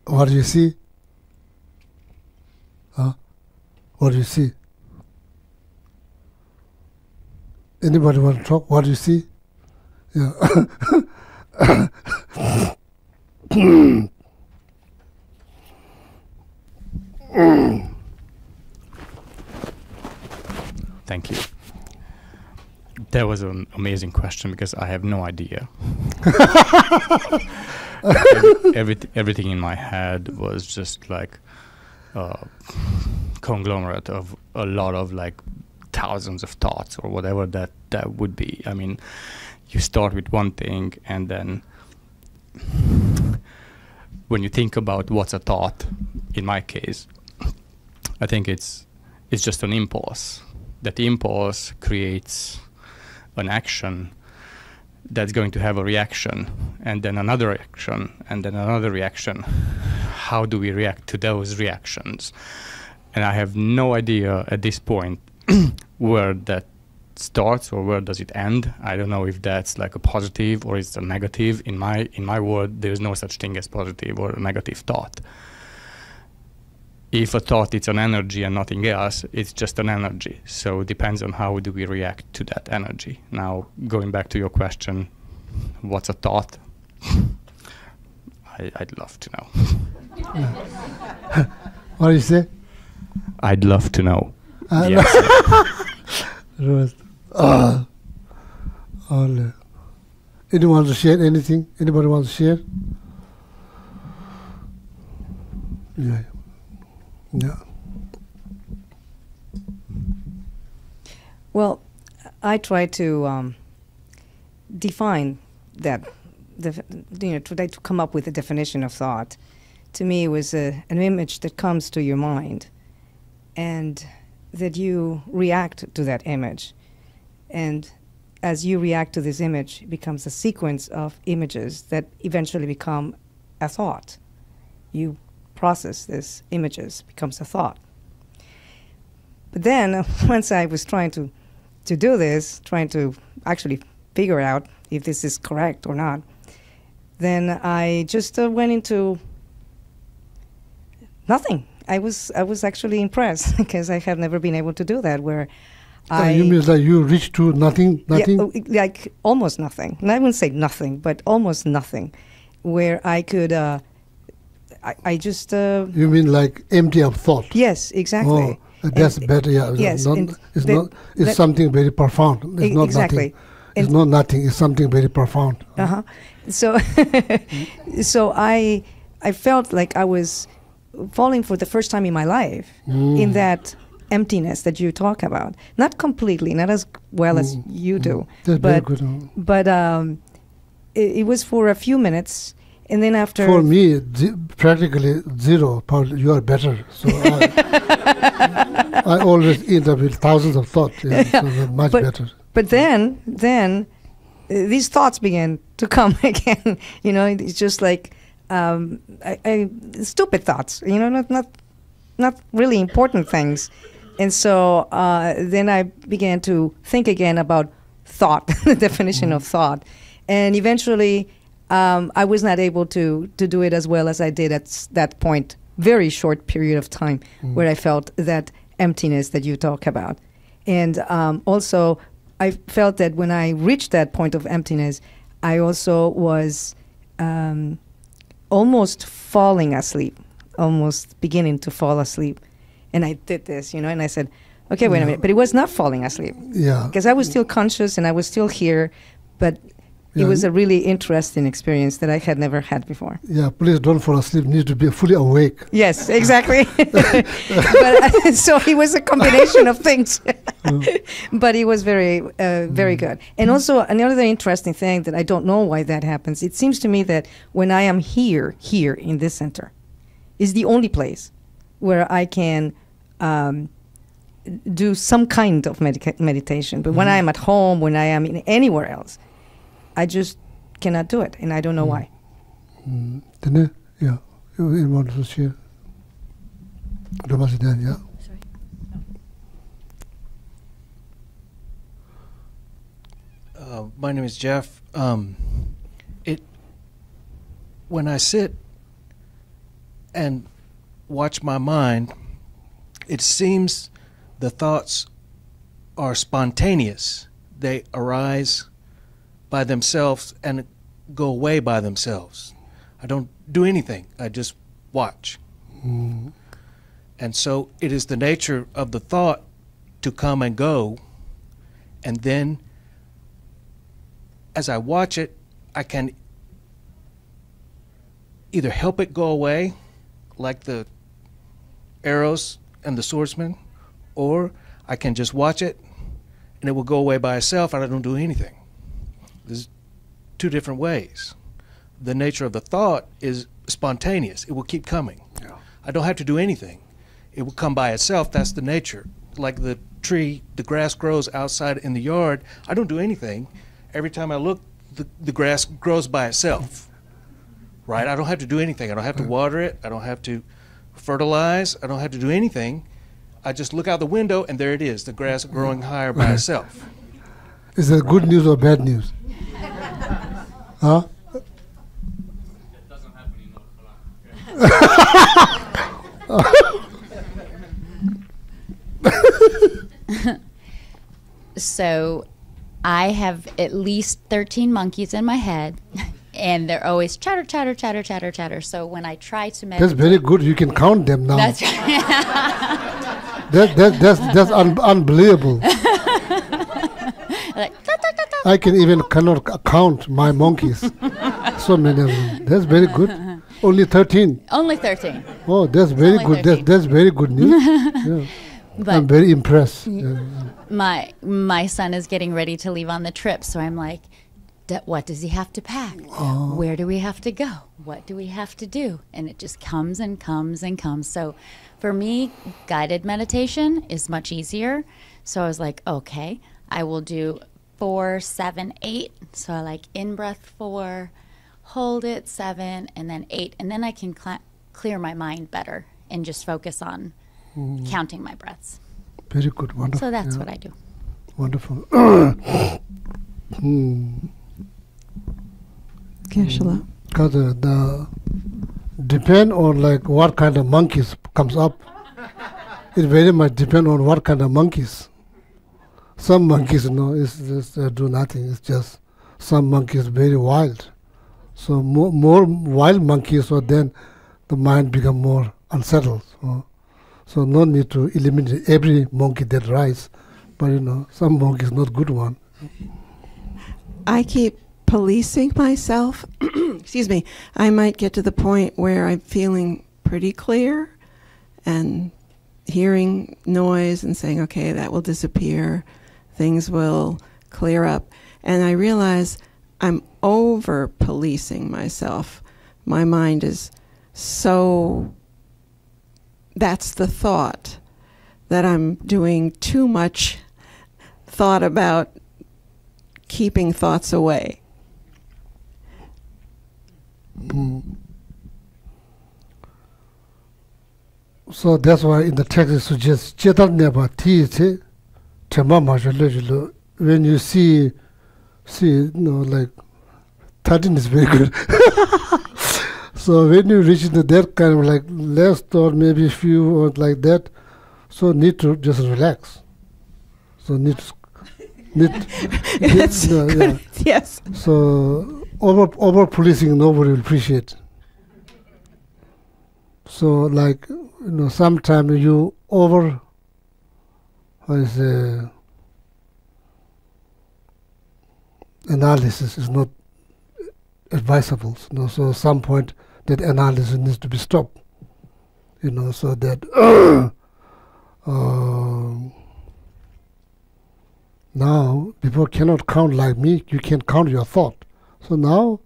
B: What do you see? Huh? What do you see? Anybody want to talk? What do you see? Yeah.
E: Thank you. That was an amazing question because I have no idea. Everything in my head was just like a conglomerate of a lot of like thousands of thoughts or whatever that would be. I mean, you start with one thing and then when you think about what's a thought, in my case, I think it's just an impulse. That impulse creates an action that's going to have a reaction, and then another reaction, and then another reaction. How do we react to those reactions? And I have no idea at this point where that starts or where does it end. I don't know if that's like a positive or it's a negative. In my world, there's no such thing as positive or a negative thought. If a thought is an energy and nothing else, it's just an energy. So it depends on how do we react to that energy. Now, going back to your question, what's a thought? I'd love to know.
B: What do you say?
E: I'd love to know.
B: Anyone want to share anything? Anybody want to share? Yeah. Yeah.
F: Well, I try to define that, try to come up with a definition of thought. To me, it was an image that comes to your mind, and that you react to that image. And as you react to this image, it becomes a sequence of images that eventually become a thought. You process these images, becomes a thought. But then, once I was trying to do this, trying to actually figure out if this is correct or not, then I just went into nothing. I was actually impressed because I have never been able to do that. Where
B: you mean that you reached to nothing?
F: Yeah, like almost nothing. And I wouldn't say nothing, but almost nothing, where I could. I just.
B: You mean like empty of thought?
F: Yes, exactly.
B: Oh, that's better. Yeah.
F: Yes,
B: it's something very profound. It's not
F: exactly.
B: Nothing. It's not nothing. It's something very profound.
F: So, so I felt like I was falling for the first time in my life in that emptiness that you talk about. Not completely, not as well as you do.
B: That's
F: but
B: very good.
F: But it was for a few minutes, and then after.
B: For me, practically zero. You are better. So I always end up with thousands of thoughts. Yeah, so much better.
F: But then these thoughts began to come again. It's just like stupid thoughts. Not really important things. And so then I began to think again about thought, the definition of thought, and eventually I was not able to do it as well as I did at that point. Very short period of time where I felt that emptiness that you talk about, and also. I felt that when I reached that point of emptiness, I also was almost falling asleep, almost beginning to fall asleep. And I did this, and I said, okay, wait a minute. But it was not falling asleep.
B: Yeah.
F: Because I was still conscious and I was still here, but it was a really interesting experience that I had never had before.
B: Yeah, please don't fall asleep. Need to be fully awake.
F: Yes, exactly. So it was a combination of things. But it was very, very good. And also another interesting thing that I don't know why that happens. It seems to me that when I am here in this center, is the only place where I can do some kind of meditation. But when I am at home, when I am in anywhere else, I just cannot do it, and I don't know why.
B: Yeah, you want to share? Yeah.
F: Sorry.
G: My name is Jeff. When I sit and watch my mind, it seems the thoughts are spontaneous. They arise by themselves and go away by themselves. I don't do anything. I just watch.
B: Mm.
G: And so it is the nature of the thought to come and go, and then as I watch it, I can either help it go away, like the arrows and the swordsman, or I can just watch it and it will go away by itself and I don't do anything. There's two different ways. The nature of the thought is spontaneous. It will keep coming.
B: Yeah.
G: I don't have to do anything. It will come by itself. That's the nature. Like the tree, the grass grows outside in the yard. I don't do anything. Every time I look, the grass grows by itself. Right? I don't have to do anything. I don't have to water it. I don't have to fertilize. I don't have to do anything. I just look out the window and there it is, the grass growing higher by itself.
B: Is it good news or bad news? Huh?
E: That doesn't happen in North Carolina.
H: So I have at least 13 monkeys in my head, and they're always chatter, chatter, chatter, chatter, chatter. So when I try to meditate...
B: That's very good. You can count them now.
H: That's right.
B: That's unbelievable.
H: Like, ta, ta, ta, ta.
B: I can even cannot count my monkeys. So many of them. That's very good. Only 13.
H: Only 13.
B: Oh, that's very
H: Only
B: good.
H: 13.
B: That's very good news. Yeah.
H: But
B: I'm very impressed. Yeah.
H: my son is getting ready to leave on the trip, so I'm like, what does he have to pack?
B: Oh.
H: Where do we have to go? What do we have to do? And it just comes and comes and comes. So for me, guided meditation is much easier. So I was like, okay, I will do 4, 7, 8. So I like in breath 4, hold it 7, and then 8. And then I can clear my mind better and just focus on counting my breaths.
B: Very good. Wonderful.
H: So that's
B: yeah.
H: what I do.
B: Wonderful.
I: Geshe-la.
B: Because the depend on like what kind of monkeys comes up. It very much depend on what kind of monkeys. Some monkeys, it's just do nothing. It's just some monkeys very wild. So more wild monkeys, so then the mind become more unsettled. So no need to eliminate every monkey that rises, but some monkey is not good one.
I: I keep policing myself. Excuse me. I might get to the point where I'm feeling pretty clear and hearing noise and saying, okay, that will disappear. Things will clear up. And I realize I'm over policing myself. My mind is so, that's the thought, that I'm doing too much thought about keeping thoughts away.
B: So that's why in the text it suggests when you see like 13 is very good. So when you reach into that kind of like less thought, maybe few or like that, so need to just relax. So need
I: It's good. Yes.
B: So over policing nobody will appreciate. So like sometimes you over analysis is not advisable. So at some point that analysis needs to be stopped. So that now people cannot count like me. You can count your thought. So now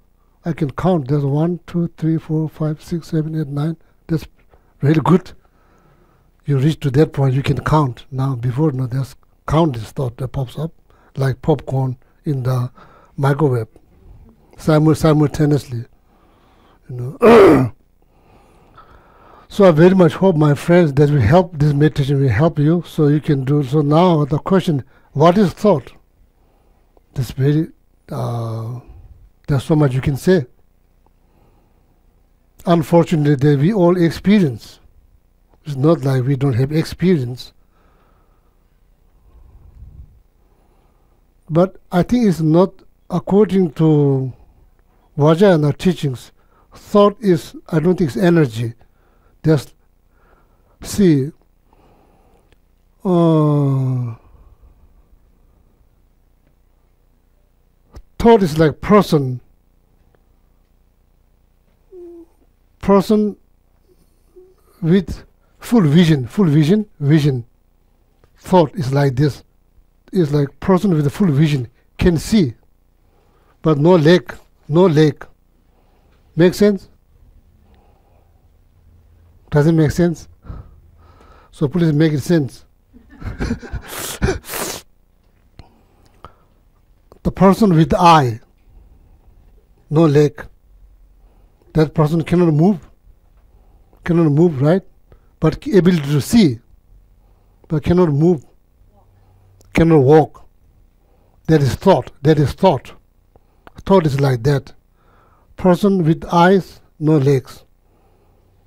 B: I can count. There's 1, 2, 3, 4, 5, 6, 7, 8, 9. That's really good. You reach to that point, you can count. Now before, there's count this thought that pops up like popcorn in the microwave simultaneously. So I very much hope, my friends, that will help, this meditation will help you so you can do. So now the question, what is thought? This very, there's so much you can say. unfortunately, that we all experience. It's not like we don't have experience. But I think it's not according to Vajrayana teachings. Thought is, I don't think it's energy. Just see, thought is like person with full vision. Thought is like this. Is like person with a full vision, can see, but no leg. Make sense? Doesn't make sense? So please make it sense. The person with the eye, no leg, that person cannot move, right? But ability to see, but cannot move, cannot walk. That is thought. Thought is like that. Person with eyes, no legs,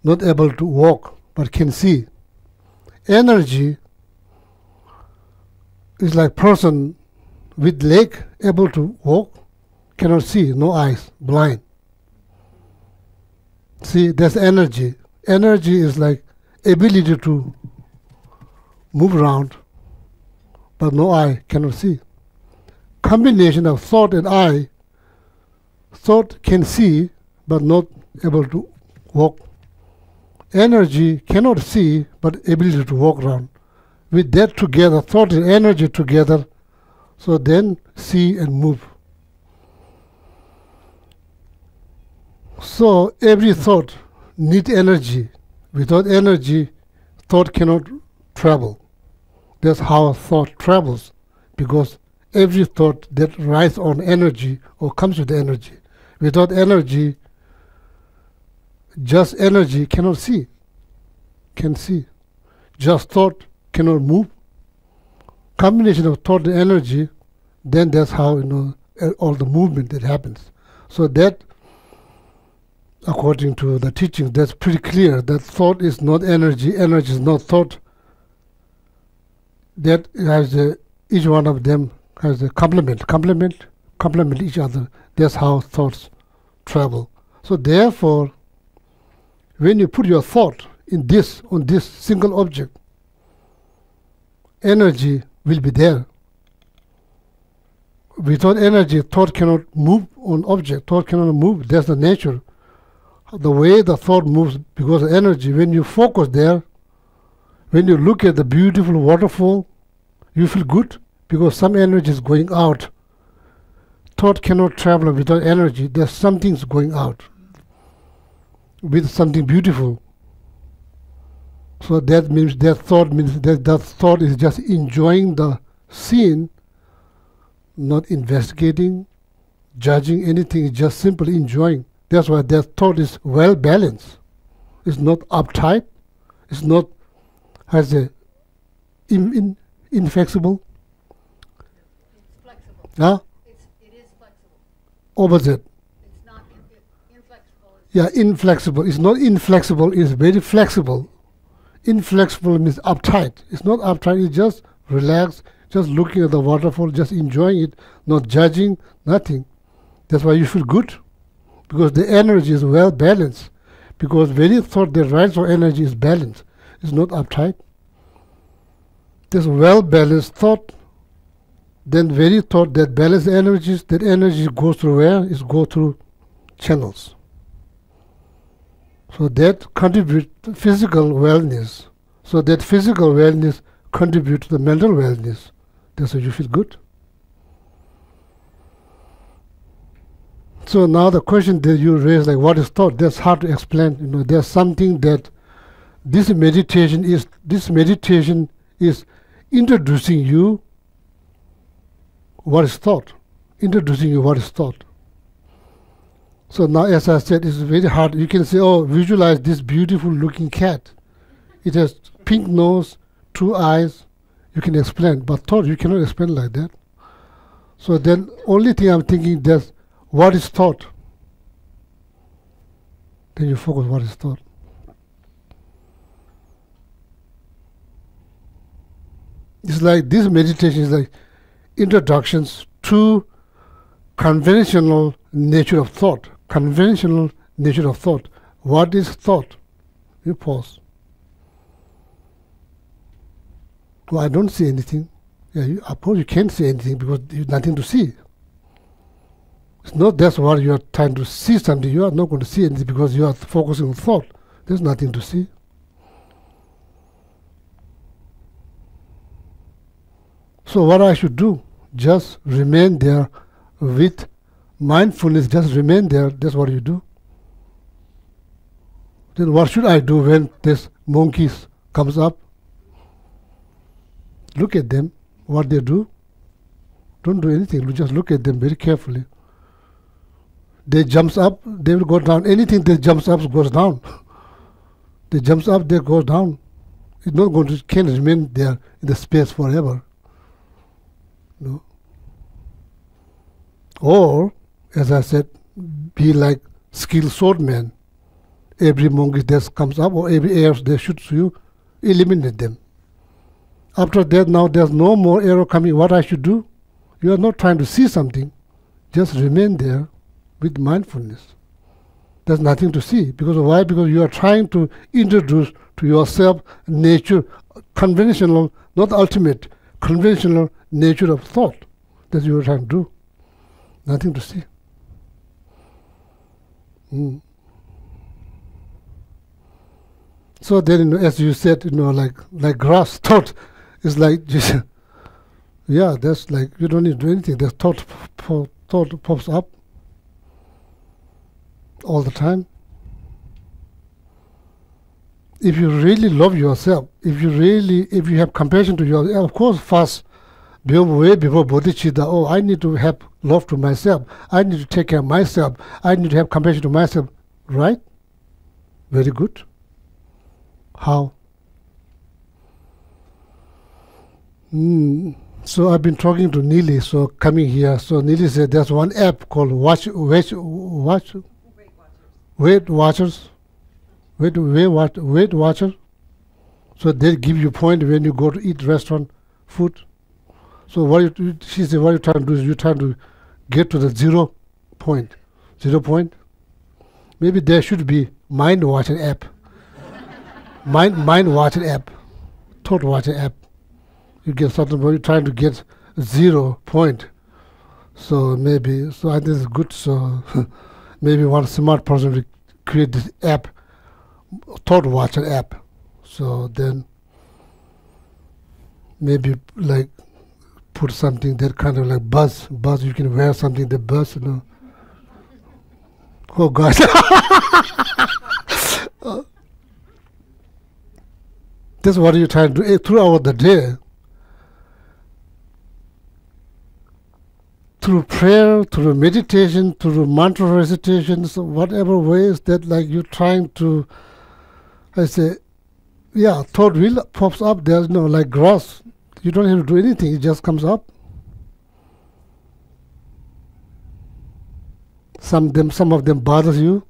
B: not able to walk, but can see. Energy is like person with leg, able to walk, cannot see, no eyes, blind. See, that's energy. Energy is like ability to move around, but no eye, cannot see. Combination of thought and eye. Thought can see, but not able to walk. Energy cannot see, but ability to walk around. With that together, thought and energy together, so then see and move. So every thought needs energy. Without energy, thought cannot travel. That's how thought travels, because every thought that rises on energy or comes with energy. Without energy, just energy cannot see. Can see. Just thought cannot move. Combination of thought and energy, then that's how all the movement that happens. So that, according to the teaching, that's pretty clear that thought is not energy, energy is not thought. That has each one of them has a complement each other. That's how thoughts travel. So therefore, when you put your thought on this single object, energy will be there. Without energy, thought cannot move on object. Thought cannot move. That's the nature. The way the thought moves because of energy. When you focus there, when you look at the beautiful waterfall, you feel good because some energy is going out. Thought cannot travel without energy. There's something's going out with something beautiful. So that means that thought is just enjoying the scene, not investigating, judging anything. It's just simply enjoying. That's why that thought is well balanced. It's not uptight. It's not has a inflexible.
A: It's flexible.
B: Huh?
A: It is flexible.
B: Opposite.
A: It's not inflexible.
B: Yeah, inflexible. It's not inflexible. It's very flexible. Inflexible means uptight. It's not uptight. It's just relaxed, just looking at the waterfall, just enjoying it, not judging, nothing. That's why you feel good, because the energy is well balanced. Because very thought that rises on energy is balanced. It's not uptight. This well balanced thought, then very thought that balance energies, that energy goes through where? It goes through channels. So that contributes to physical wellness. So that physical wellness contributes to the mental wellness. That's why you feel good. So now the question that you raise, like what is thought? That's hard to explain. There's something that this meditation is introducing you what is thought. Introducing you what is thought. So now, as I said, it's very hard. You can say, oh, visualize this beautiful looking cat. It has pink nose, 2 eyes. You can explain, but thought you cannot explain like that. So then only thing I'm thinking that what is thought? Then you focus what is thought. It's like this meditation is like introductions to conventional nature of thought. Conventional nature of thought. What is thought? You pause. Well, I don't see anything. Yeah, of course you can't see anything because there's nothing to see. It's not that's what you are trying to see something. You are not going to see anything because you are focusing on thought. There's nothing to see. So what I should do? Just remain there with mindfulness. Just remain there. That's what you do. Then what should I do when this monkeys comes up? Look at them. What they do? Don't do anything. Just look at them very carefully. They jumps up, they will go down. Anything that jumps up goes down. They jumps up, they go down. It's not going to can remain there in the space forever. No. Or, as I said, be like skilled swordman. Every monkey that comes up or every arrow that shoots you, eliminate them. After that, now there's no more arrow coming. What I should do? You are not trying to see something. Just remain there with mindfulness. There's nothing to see. Because why? Because you are trying to introduce to yourself nature, conventional, not ultimate, conventional nature of thought. That's what you are trying to do. Nothing to see. So then, as you said, like grass, thought is like just, yeah, that's like, you don't need to do anything. The thought pops up all the time. If you really love yourself, if you have compassion to yourself, of course, first, way before bodhicitta, I need to have love to myself. I need to take care of myself. I need to have compassion to myself. Right? Very good. How? So I've been talking to Neely, so coming here. So Neely said there's one app called Weight Watchers. Weight Watcher. So they give you point when you go to eat restaurant food. So she said, what you're trying to do is you're trying to get to the 0 point. 0 point. Maybe there should be mind watching app. mind watching app. Thought watching app. You get something, but you're trying to get 0 point. So maybe, so I think it's good. So maybe one smart person will create this app, thought watcher app. So then maybe like put something that kind of like buzz. You can wear something that buzz, Oh God. That's what you're trying to do throughout the day. Through prayer, through meditation, through mantra recitations, whatever ways that like you're trying to, I say, yeah, thought will pops up. There's no like grass. You don't have to do anything. It just comes up. Some of them bothers you.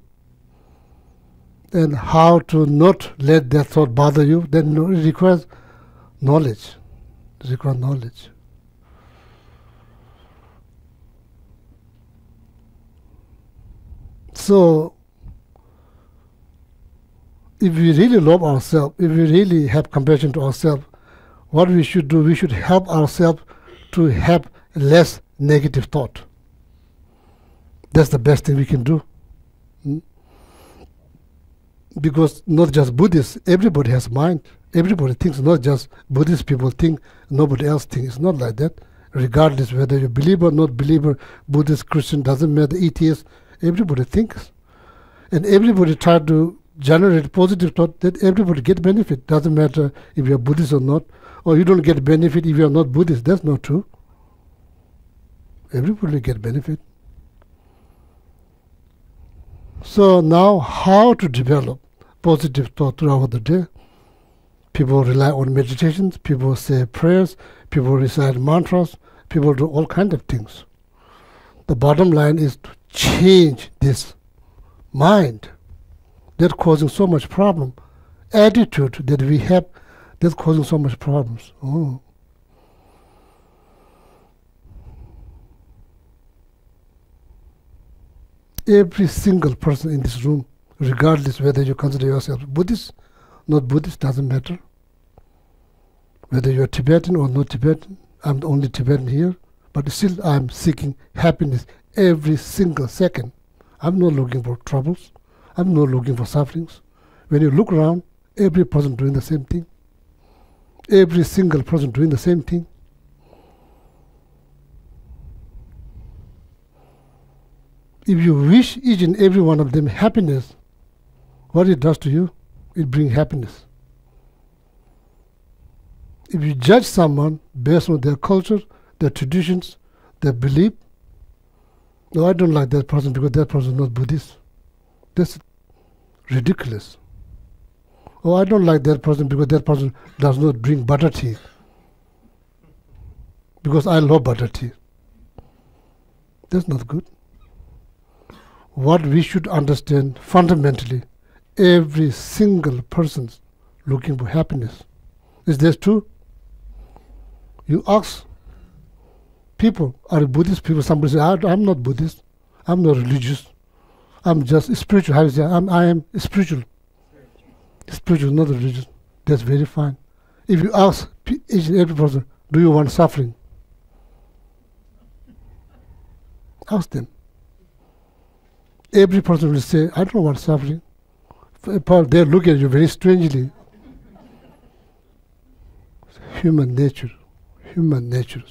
B: And how to not let that thought bother you, then it requires knowledge. It requires knowledge. So, if we really love ourselves, if we really have compassion to ourselves, what we should do, we should help ourselves to have less negative thought. That's the best thing we can do. Because not just Buddhists, everybody has mind. Everybody thinks, not just Buddhist people think, nobody else thinks. It's not like that. Regardless whether you're a believer or not believer, Buddhist, Christian, doesn't matter, atheist, everybody thinks. And everybody try to generate positive thought that everybody get benefit. Doesn't matter if you're Buddhist or not, or you don't get benefit if you're not Buddhist. That's not true. Everybody get benefit. So now, how to develop positive thought throughout the day? People rely on meditations, people say prayers, people recite mantras, people do all kinds of things. The bottom line is to change this mind. That's causing so much problem. Attitude that we have, that's causing so much problems. Oh. Every single person in this room, regardless whether you consider yourself Buddhist, not Buddhist, doesn't matter. Whether you're Tibetan or not Tibetan, I'm the only Tibetan here, but still I'm seeking happiness every single second. I'm not looking for troubles. I'm not looking for sufferings. When you look around, every person doing the same thing. Every single person doing the same thing. If you wish each and every one of them happiness, what it does to you, it brings happiness. If you judge someone based on their culture, their traditions, their belief, no, I don't like that person because that person is not Buddhist. That's ridiculous. Oh, I don't like that person because that person does not drink butter tea. Because I love butter tea. That's not good. What we should understand fundamentally, every single person's looking for happiness. Is that true? You ask people, are Buddhist people? Somebody say, I'm not Buddhist. I'm not religious. I'm just spiritual. How do you say? I am spiritual. Spiritual, not religious. That's very fine. If you ask each and every person, do you want suffering? Ask them. Every person will say, I don't want suffering. They look at you very strangely. Human nature. Human nature.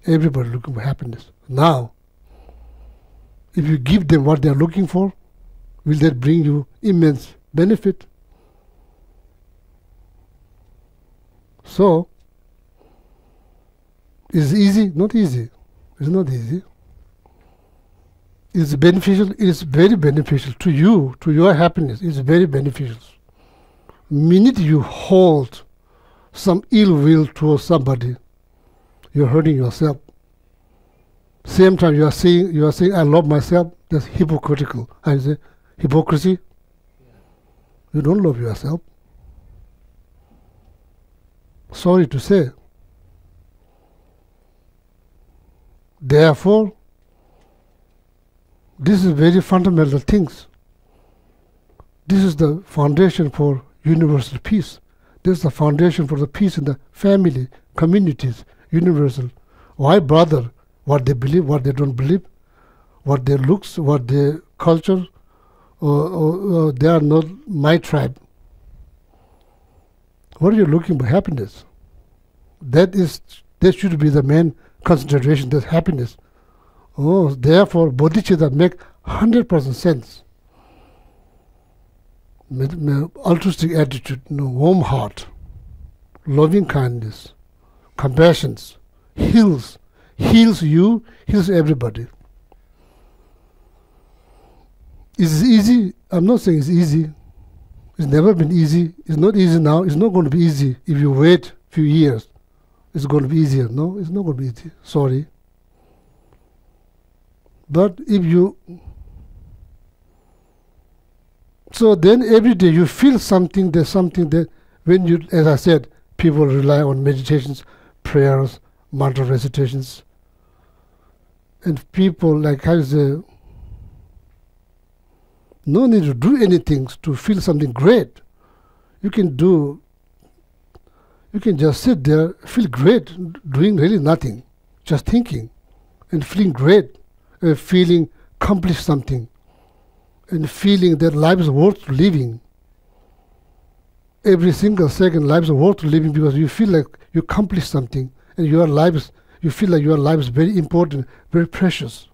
B: Everybody looking for happiness. Now, if you give them what they are looking for, will that bring you immense benefit? So, is it easy? Not easy. It's not easy. It's beneficial. It is very beneficial to you, to your happiness. It's very beneficial. Minute you hold some ill will towards somebody, you're hurting yourself. Same time you are saying I love myself. That's hypocritical. I say hypocrisy. You don't love yourself. Sorry to say. Therefore, this is very fundamental things. This is the foundation for universal peace. This is the foundation for the peace in the family, communities, universal. Why bother what they believe, what they don't believe, what their looks, what their culture, or they are not my tribe. What are you looking for? Happiness. That should be the main consideration, that's happiness. Oh, therefore, bodhicitta make 100% sense. Altruistic attitude, warm heart, loving kindness, compassion, heals you, heals everybody. Is it easy? I'm not saying it's easy. It's never been easy. It's not easy now. It's not going to be easy if you wait a few years. It's going to be easier. No, it's not going to be easy. Sorry. But if you... So then every day you feel something, there's something that when you, as I said, people rely on meditations, prayers, mantra recitations. And people, like how you say, no need to do anything to feel something great. You can just sit there, feel great, doing really nothing, just thinking and feeling great, feeling accomplished something, and feeling that life is worth living. Every single second, life is worth living because you feel like you accomplished something, and you feel like your life is very important, very precious.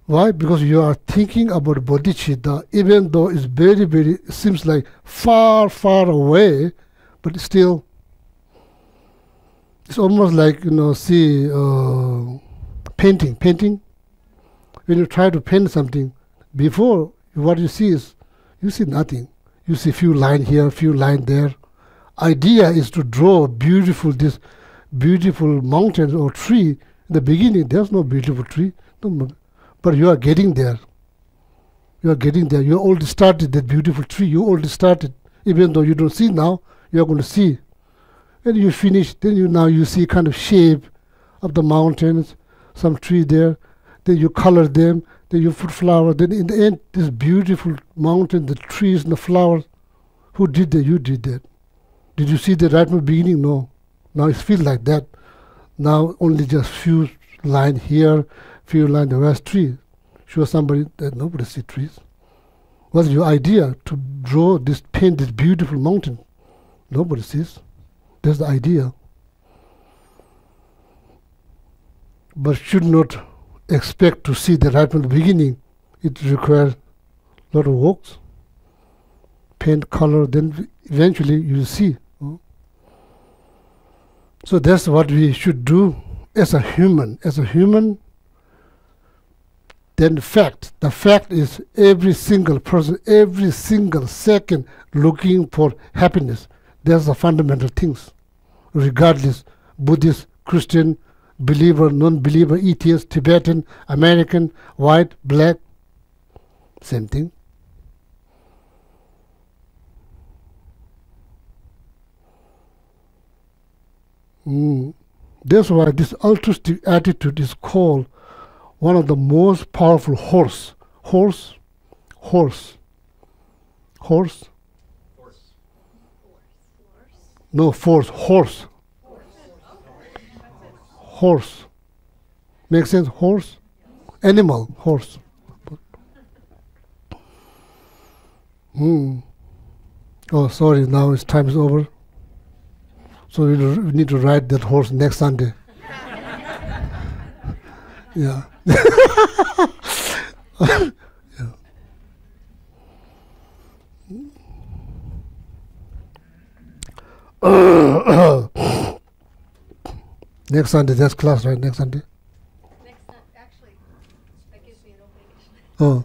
B: Why? Because you are thinking about bodhicitta, even though it's very, very, seems like far, far away, but still, it's almost like, painting. When you try to paint something, before what you see nothing. You see few lines here, few lines there. Idea is to draw this beautiful mountain or tree. In the beginning, there's no beautiful tree, but you are getting there. You are getting there. You already started that beautiful tree. You already started. Even though you don't see now, you are going to see. When you finish, then now you see kind of shape of the mountains, some tree there. Then you color them. Then you put flower. Then in the end, this beautiful mountain, the trees and the flowers. Who did that? You did that. Did you see that right from the beginning? No. Now it feels like that. Now only just few lines here, few lines the rest tree. Show somebody that nobody see trees. What's your idea to draw this, paint this beautiful mountain? Nobody sees. That's the idea. But should not expect to see that right from the beginning. It requires a lot of works. Paint, color, then eventually you see. So that's what we should do as a human. As a human, then the fact is every single person, every single second looking for happiness. That's the fundamental things. Regardless, Buddhist, Christian, believer, non-believer, atheist, Tibetan, American, white, black, same thing. That's why this altruistic attitude is called one of the most powerful horse. No, force, horse. Horse. Makes sense? Horse? Animal, horse. Oh, sorry, now its time is over. So we need to ride that horse next Sunday. Yeah. Yeah. Next Sunday, that's class, right? Next Sunday?
J: Actually, that gives me an opening.
B: Oh.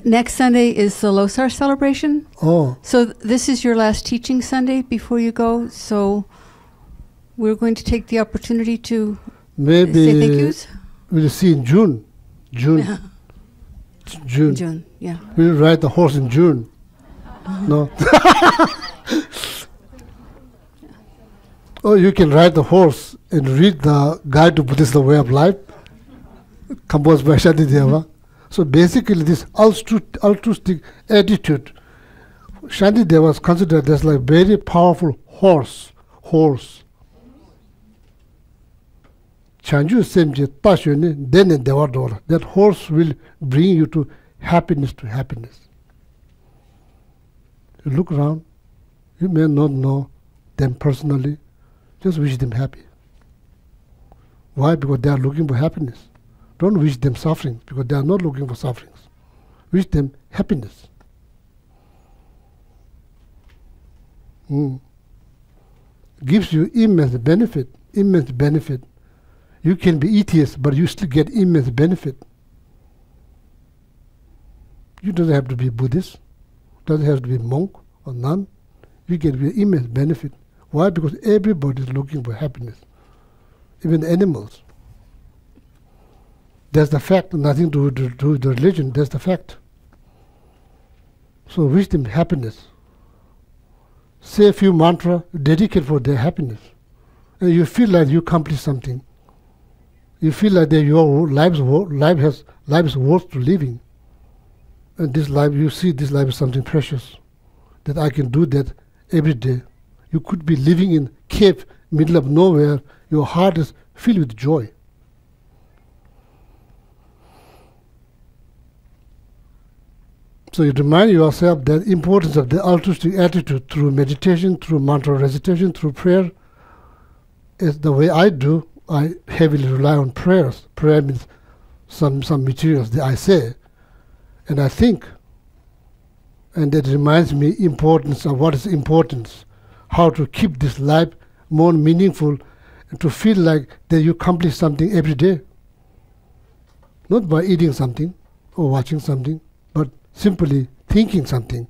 J: Next Sunday is the Losar celebration.
B: Oh.
J: So this is your last teaching Sunday before you go. So we're going to take the opportunity to say thank yous.
B: We'll see in June.
J: Yeah.
B: June,
J: yeah.
B: We'll ride the horse in June. No. Oh, you can ride the horse and read the Guide to Buddhism Way of Life, composed by Shantideva. So basically, this altruistic attitude, Shantideva was considered as like very powerful horse. Chanju semje tashune dene dewador. That horse will bring you to happiness. You look around, you may not know them personally, just wish them happy. Why? Because they are looking for happiness. Don't wish them suffering, because they are not looking for sufferings. Wish them happiness. Gives you immense benefit. You can be atheist, but you still get immense benefit. You don't have to be Buddhist, doesn't have to be monk or nun. You get immense benefit. Why? Because everybody is looking for happiness, even animals. That's the fact, nothing to do with the religion, that's the fact. So wish them happiness. Say a few mantras, dedicate for their happiness. And you feel like you accomplished something. You feel like that your life is worth to living. And this life, you see this life is something precious. That I can do that every day. You could be living in cave, middle of nowhere. Your heart is filled with joy. So you remind yourself that importance of the altruistic attitude through meditation, through mantra recitation, through prayer. Is the way I do. I heavily rely on prayers. Prayer means some materials that I say, and I think. And that reminds me importance of what is importance. How to keep this life more meaningful, and to feel like that you accomplish something every day. Not by eating something or watching something, but simply thinking something.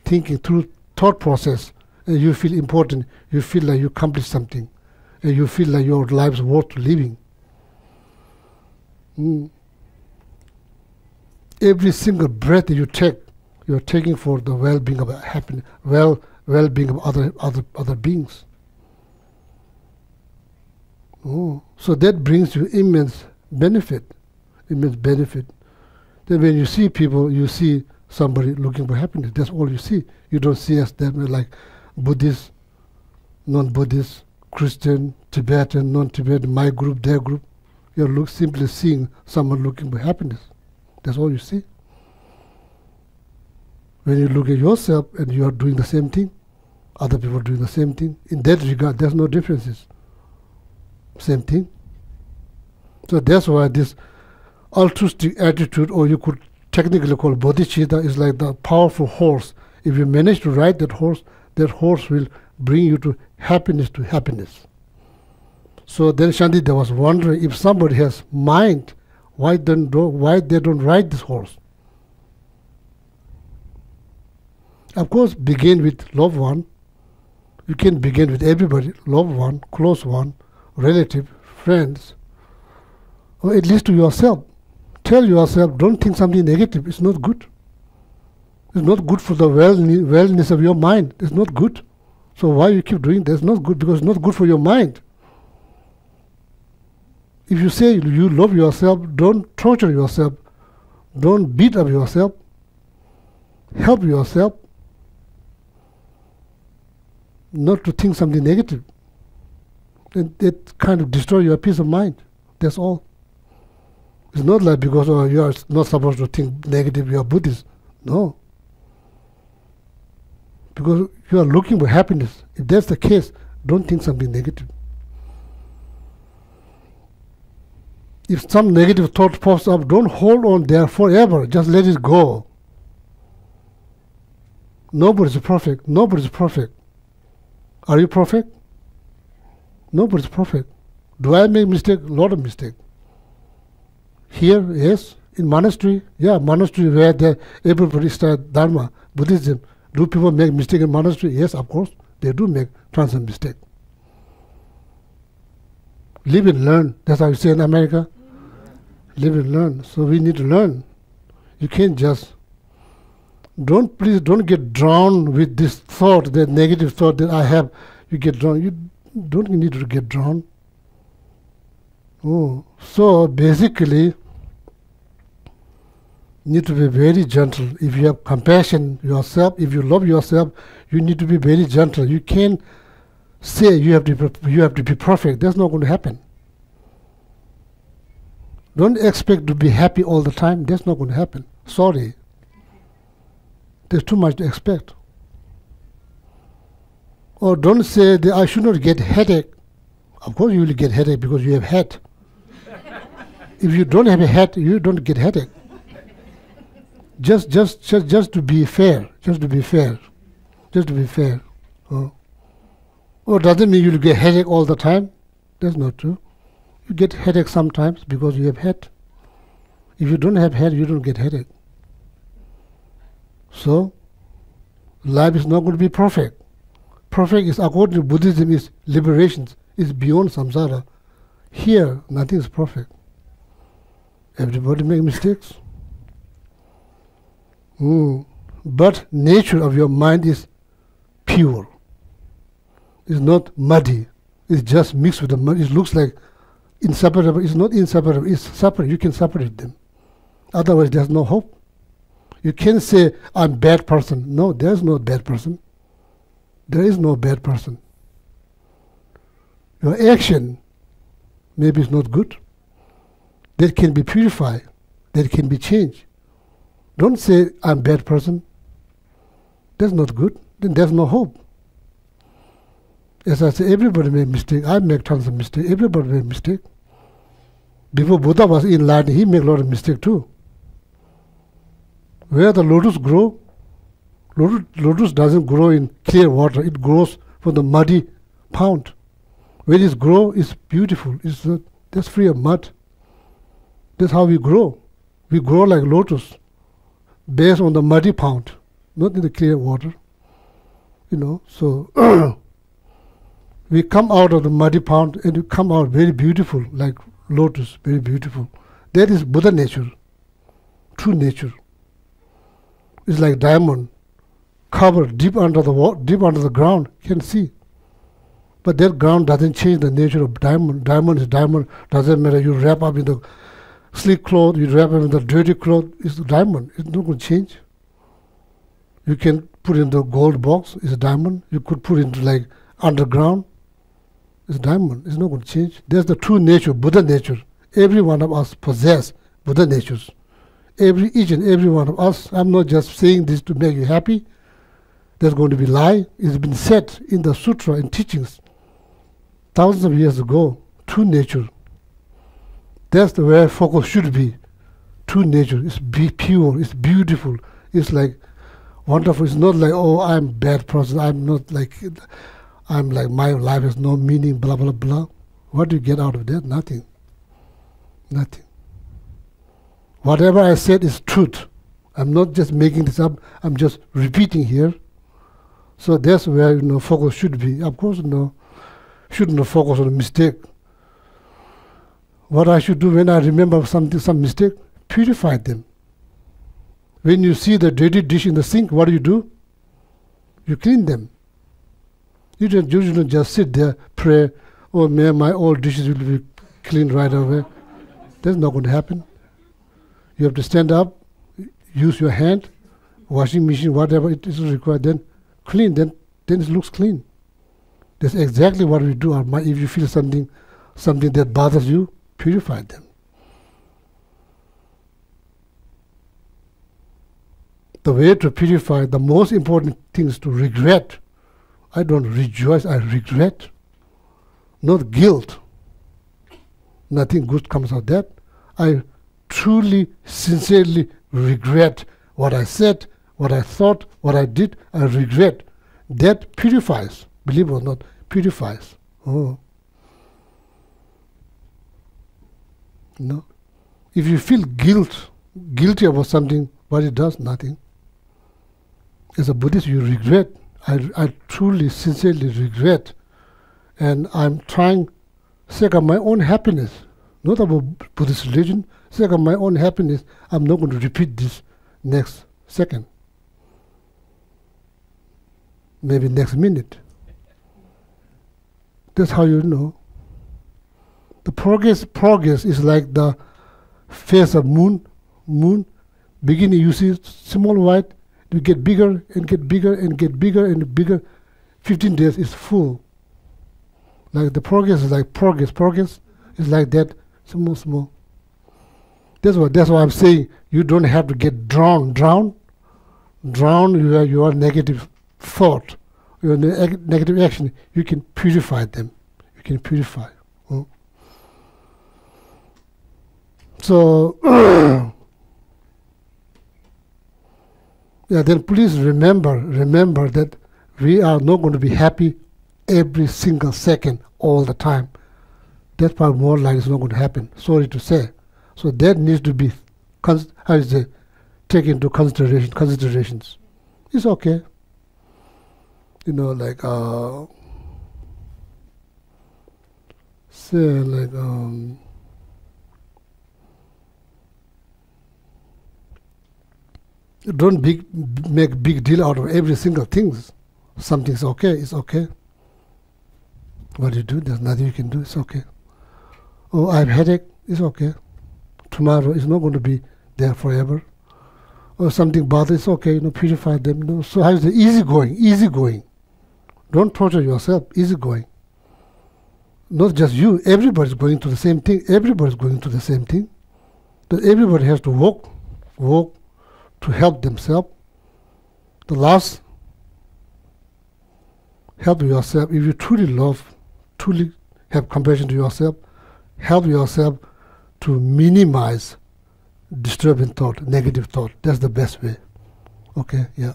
B: Thinking through thought process, and you feel important. You feel like you accomplished something, and you feel like your life is worth living. every single breath you take, you're taking for the well-being of happiness, well-being of other beings. Oh, so that brings you immense benefit. Then when you see people, you see somebody looking for happiness. That's all you see. You don't see us them like Buddhist, non-Buddhist, Christian, Tibetan, non-Tibetan, my group, their group. You're simply seeing someone looking for happiness. That's all you see. When you look at yourself and you are doing the same thing, other people are doing the same thing. In that regard, there's no differences. Same thing. So that's why this altruistic attitude, or you could technically call bodhicitta, is like the powerful horse. If you manage to ride that horse will bring you to happiness to happiness. So then Shantideva was wondering, if somebody has mind, why they don't ride this horse? Of course, begin with loved one. You can begin with everybody, loved one, close one, relative, friends, or at least to yourself. Tell yourself, don't think something negative. It's not good. It's not good for the wellness of your mind. It's not good. So why you keep doing that? It's not good because it's not good for your mind. If you say you love yourself, don't torture yourself. Don't beat up yourself. Help yourself not to think something negative. And that kind of destroy your peace of mind. That's all. It's not like because you are not supposed to think negative, you are Buddhist. No. Because you are looking for happiness. If that's the case, don't think something negative. If some negative thought pops up, don't hold on there forever. Just let it go. Nobody's perfect. Nobody's perfect. Are you perfect? Nobody's perfect. Do I make mistake? A lot of mistake. Here, yes. In monastery, yeah, monastery where everybody start Dharma, Buddhism. Do people make mistake in monastery? Yes, of course. They do make tons of mistake. Live and learn. That's how you say in America. Live and learn. So we need to learn. You can't just please don't get drawn with this thought, that negative thought that I have. You get drawn. You don't need to get drawn. Oh, so basically, need to be very gentle. If you have compassion yourself, if you love yourself, you need to be very gentle. You can't say you have to be perfect. That's not going to happen. Don't expect to be happy all the time. That's not going to happen. Sorry. There's too much to expect. Or don't say that I should not get headache. Of course you will get headache because you have head. If you don't have a head, you don't get headache. Just to be fair. Just to be fair. Just to be fair. Or doesn't mean you'll get headache all the time. That's not true. You get headache sometimes because you have head. If you don't have head, you don't get headache. So, life is not going to be perfect. Perfect is, according to Buddhism, is liberation. It's beyond samsara. Here, nothing is perfect. Everybody makes mistakes. But nature of your mind is pure. It's not muddy. It's just mixed with the mud. It looks like inseparable. It's not inseparable. It's separate. You can separate them. Otherwise, there's no hope. You can't say, I'm a bad person. No, there's no bad person. There is no bad person. Your action maybe is not good. That can be purified. That can be changed. Don't say, I'm a bad person. That's not good. Then there's no hope. As I say, everybody made mistake. I make tons of mistakes. Everybody made mistake. Before Buddha was enlightened, he made a lot of mistake too. Where the lotus grow, lotus doesn't grow in clear water. It grows from the muddy pond. Where it grow is beautiful. That's free of mud. That's how we grow. We grow like lotus, based on the muddy pond, not in the clear water. So we come out of the muddy pond and we come out very beautiful, like lotus, very beautiful. That is Buddha nature. true nature. It's like diamond, covered deep under the ground, you can see. But that ground doesn't change the nature of diamond. Diamond is diamond, doesn't matter. You wrap up in the sleek cloth, you wrap up in the dirty cloth, it's a diamond. It's not going to change. You can put in the gold box, it's a diamond. You could put into like underground, it's a diamond. It's not going to change. That's the true nature, Buddha nature. Every one of us possess Buddha natures. Each and every one of us. I'm not just saying this to make you happy. That's going to be lie. It's been said in the sutra and teachings thousands of years ago. True nature. That's the way focus should be. True nature. It's pure. It's beautiful. It's like wonderful. It's not like, oh, I'm a bad person. I'm like my life has no meaning. Blah blah blah. What do you get out of that? Nothing. Nothing. Whatever I said is truth. I'm not just making this up. I'm just repeating here. So that's where focus should be. Of course, shouldn't focus on a mistake. What I should do when I remember some mistake, purify them. When you see the dirty dish in the sink, what do? You clean them. You don't just sit there, pray, oh man, my old dishes will be cleaned right away. That's not going to happen. You have to stand up, use your hand, washing machine, whatever it is required, then clean, then it looks clean. That's exactly what we do. If you feel something that bothers you, purify them. The way to purify, the most important thing is to regret. I don't rejoice, I regret. Not guilt. Nothing good comes out of that. I truly, sincerely regret what I said, what I thought, what I did. I regret. That purifies. Believe it or not, purifies. Oh. No. If you feel guilty about something, what it does, nothing. As a Buddhist, you regret. I truly, sincerely regret. And I'm trying, sake of my own happiness, not about Buddhist religion, sake of my own happiness, I'm not going to repeat this next second. Maybe next minute. That's how you know. The progress is like the face of moon. Beginning you see small white, you get bigger and get bigger and get bigger and bigger. 15 days is full. Like the progress is like progress is like that, small. That's why I'm saying you don't have to get drowned. Your negative thought, your negative action. You can purify them. You can purify. So, then please remember that we are not going to be happy every single second all the time. That part more likely is not going to happen. Sorry to say. So that needs to be taken into considerations. It's okay. Don't make big deal out of every single thing. Something's okay, it's okay. What do you do? There's nothing you can do, it's okay. Oh, I have headache, it's okay. Tomorrow is not going to be there forever. Or something bothers, it's okay, purify them. So how is it? Easygoing. Don't torture yourself, easygoing. Not just you, everybody's going to the same thing. That everybody has to walk to help themselves. The last, help yourself. If you truly love, truly have compassion to yourself, help yourself to minimize disturbing thought, negative thought. That's the best way. Okay, yeah.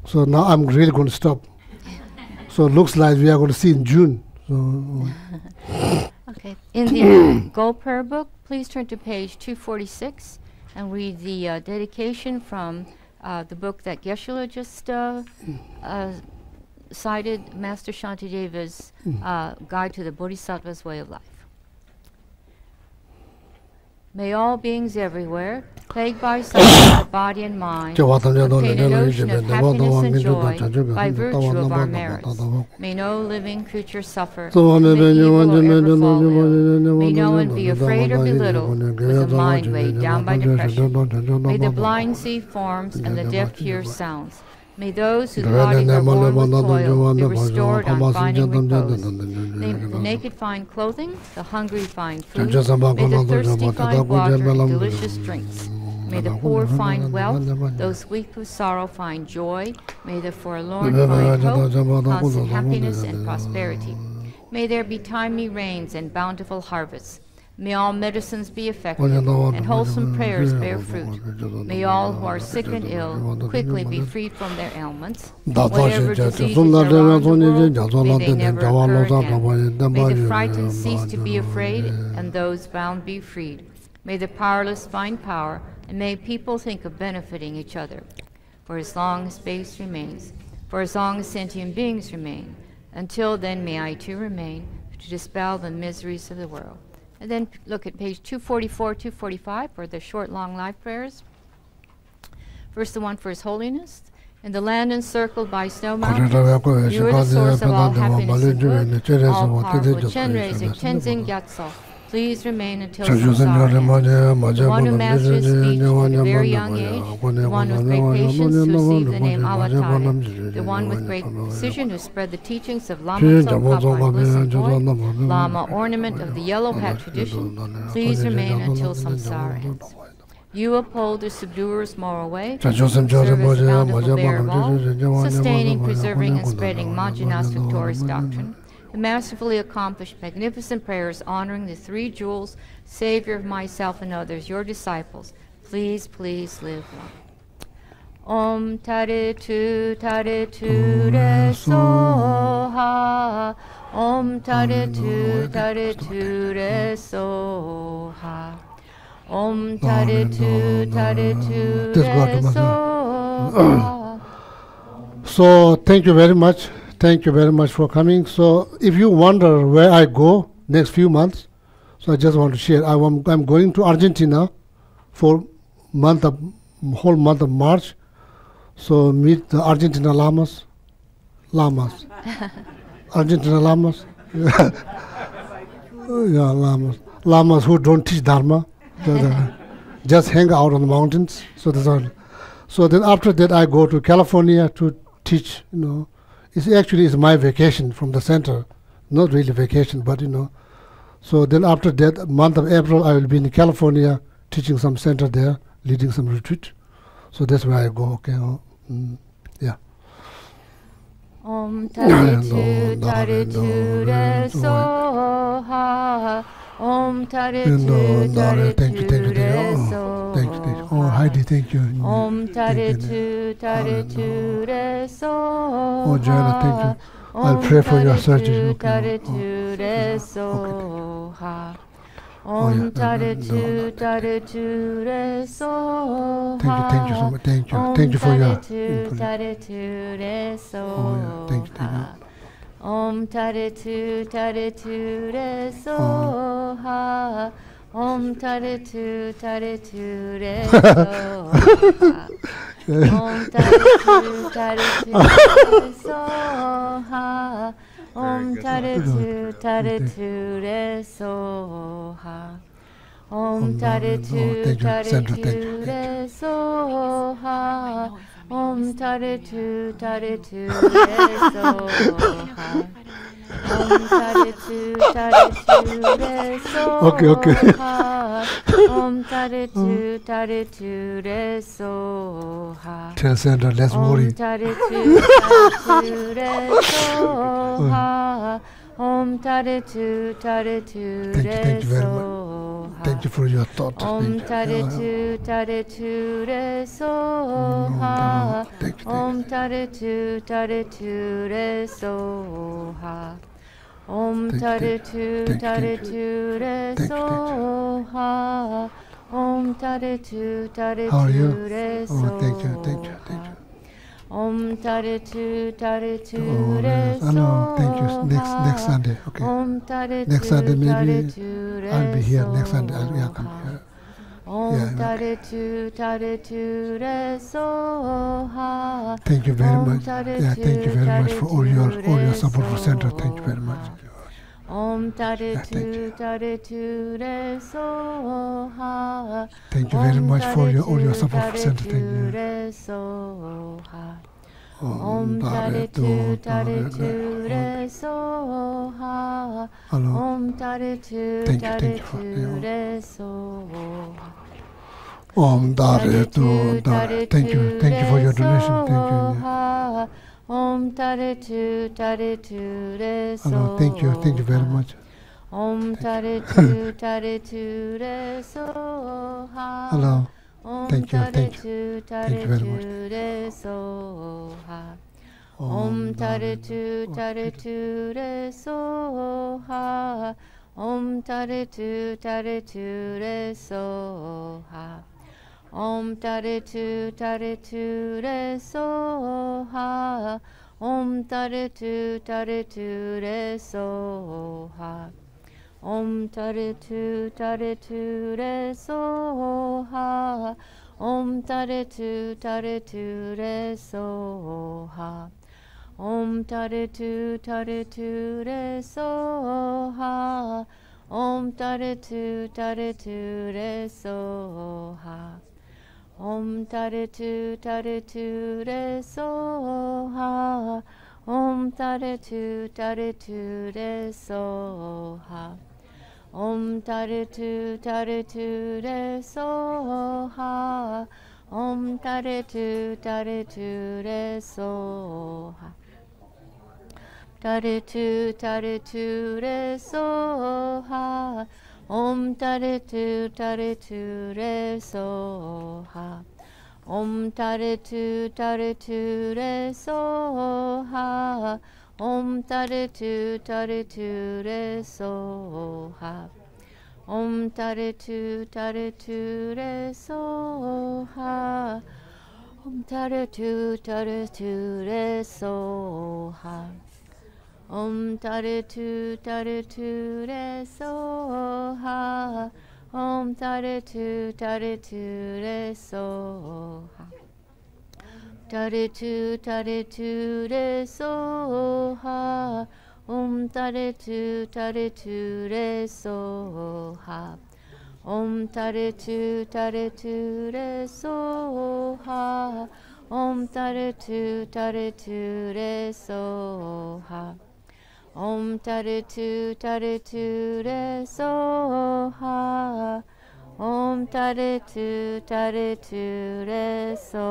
B: So now I'm really going to stop. So it looks like we are going to see in June. So,
A: okay. In the Gold Prayer Book, please turn to page 246 and read the dedication from the book that Geshe-la just cited, Master Shantideva's Guide to the Bodhisattva's Way of Life. May all beings everywhere, plagued by suffering of body and mind, obtain an ocean of happiness and joy by virtue of our merits. May no living creature suffer, and may evil or ever fall ill. May no one be afraid or belittled with a mind weighed down by depression. May the blind see forms and the deaf hear sounds. May those whose bodies are worn with toil be restored on finding repose. May the naked find clothing, the hungry find food. May the thirsty find water and delicious drinks. May the poor find wealth, those weak with sorrow find joy. May the forlorn find hope, constant happiness and prosperity. May there be timely rains and bountiful harvests. May all medicines be effective, and wholesome prayers bear fruit. May all who are sick and ill quickly be freed from their ailments. Whatever diseases are around the world, may they never occur again. May the frightened cease to be afraid, and those bound be freed. May the powerless find power, and may people think of benefiting each other. For as long as space remains, for as long as sentient beings remain, until then may I too remain, to dispel the miseries of the world. And then look at page 244, 245 for the short, long life prayers. First, the one for His Holiness. In the land encircled by snow mountains, you are the source of all happiness and good, all powerful Chenrezig Tenzin Gyatso. Please remain until samsara ends. The one who mastered speech at a very young age, the one with great patience who received the name Avatari, the one with great precision who spread the teachings of Lama Tsongkhapa, blessed boy, Lama ornament of the yellow hat tradition, please remain until samsara ends. You uphold the subduer's moral way, serve as the bountiful bearer of all, sustaining, preserving, and spreading Majjhima's victorious doctrine. The masterfully accomplished magnificent prayers honoring the three jewels, Savior of myself and others, your disciples. Please, please live long. Om Tare Tu Re Soha. Om Tare Tu Re Soha. Om Tare Tu Re Soha.
B: So, thank you very much. Thank you very much for coming. So if you wonder where I go next few months, so I just want to share. I'm going to Argentina for whole month of March. So meet the Argentina Lamas. Argentina Lamas. Yeah, Lamas. Lamas who don't teach Dharma. Just hang out on the mountains. So that's all. So then after that I go to California to teach, It's my vacation from the center, not really vacation, but So then after that, month of April, I will be in California teaching some center there, leading some retreat. So that's where I go. Okay, yeah.
A: Om Tare Tu Re Soha. Om Tare Tu Re Soha.
B: Thank you. Oh, Heidi, thank you.
A: Om Tare Tu Re Soha.
B: Oh, Joanna, thank you. I'll pray for your surgery.
A: Tare Tu Re Soha. Om Tare Tu Re Soha.
B: Thank you so much. Thank you for your
A: input. Tare Tu Re Soha.
B: Thank you.
A: Om Tare Tu Re Soha. Om Tare Tu Re Soha. Om Tare Tu Soha. Om Tare Tu Re Soha. Om Tare Tu Re Soha. Om Tare Tu Re Soha. Om Tare Tu Re Soha.
B: Okay.
A: Om Tare Tu Re Soha.
B: Tell Sandra, let's worry.
A: Om Tare Tu Re Soha. Om Tare Tu Re
B: Thank you very much. Thank you for your thought.
A: Om Tare Tu Re Soha. Om Tare Tu Re Soha. Om Tare Tu Re Soha. Om Tare Tu Re Soha.
B: Oh, thank you.
A: Om Tare Tu Re Soha.
B: No, thank you. Next Sunday, okay.
A: Om Tare
B: next Sunday maybe
A: Tu Re
B: I'll be here. Next Sunday I'll come here.
A: Om tare tu re so ha.
B: Thank you very much. Yeah, thank you very much for all your support for center. Thank you very much.
A: Om tare tu re so ha.
B: Thank you very much for all your support for center. Thank you.
A: Re so ha. Om tare tu re so ha. Om tare tu re so ha.
B: Om tare tu thank you for your donation. Thank you.
A: Om tare tu re so.
B: Thank you very much.
A: Om tare tu re so ha.
B: Hello.
A: Om
B: Thank you very much.
A: Re so ha. Om tare tu re so ha. Om tare tu re so ha. Om tare tu re so ha. Om tare tu re so ha. Om tare tu re so ha. Om tare tu re so ha. Om tare tu re so ha. Om tare tu re so ha. Om tare tu re so ha. Om tare tu re so ha. Om tare tu re so ha. Om tare tu re so ha. Tare tu re so ha. Om tare tu re so ha. Om tare tu re so ha. Om tare tu re so ha. Om tare tu re so ha. Om tare tu re so ha. Om tare tu re so ha. Om tare tu re so ha. Tare tu re so ha. Om tare tu re so ha. Om tare tu re so ha. Om tare tu re so ha. Om tare tu re so ha. Om tare tu re so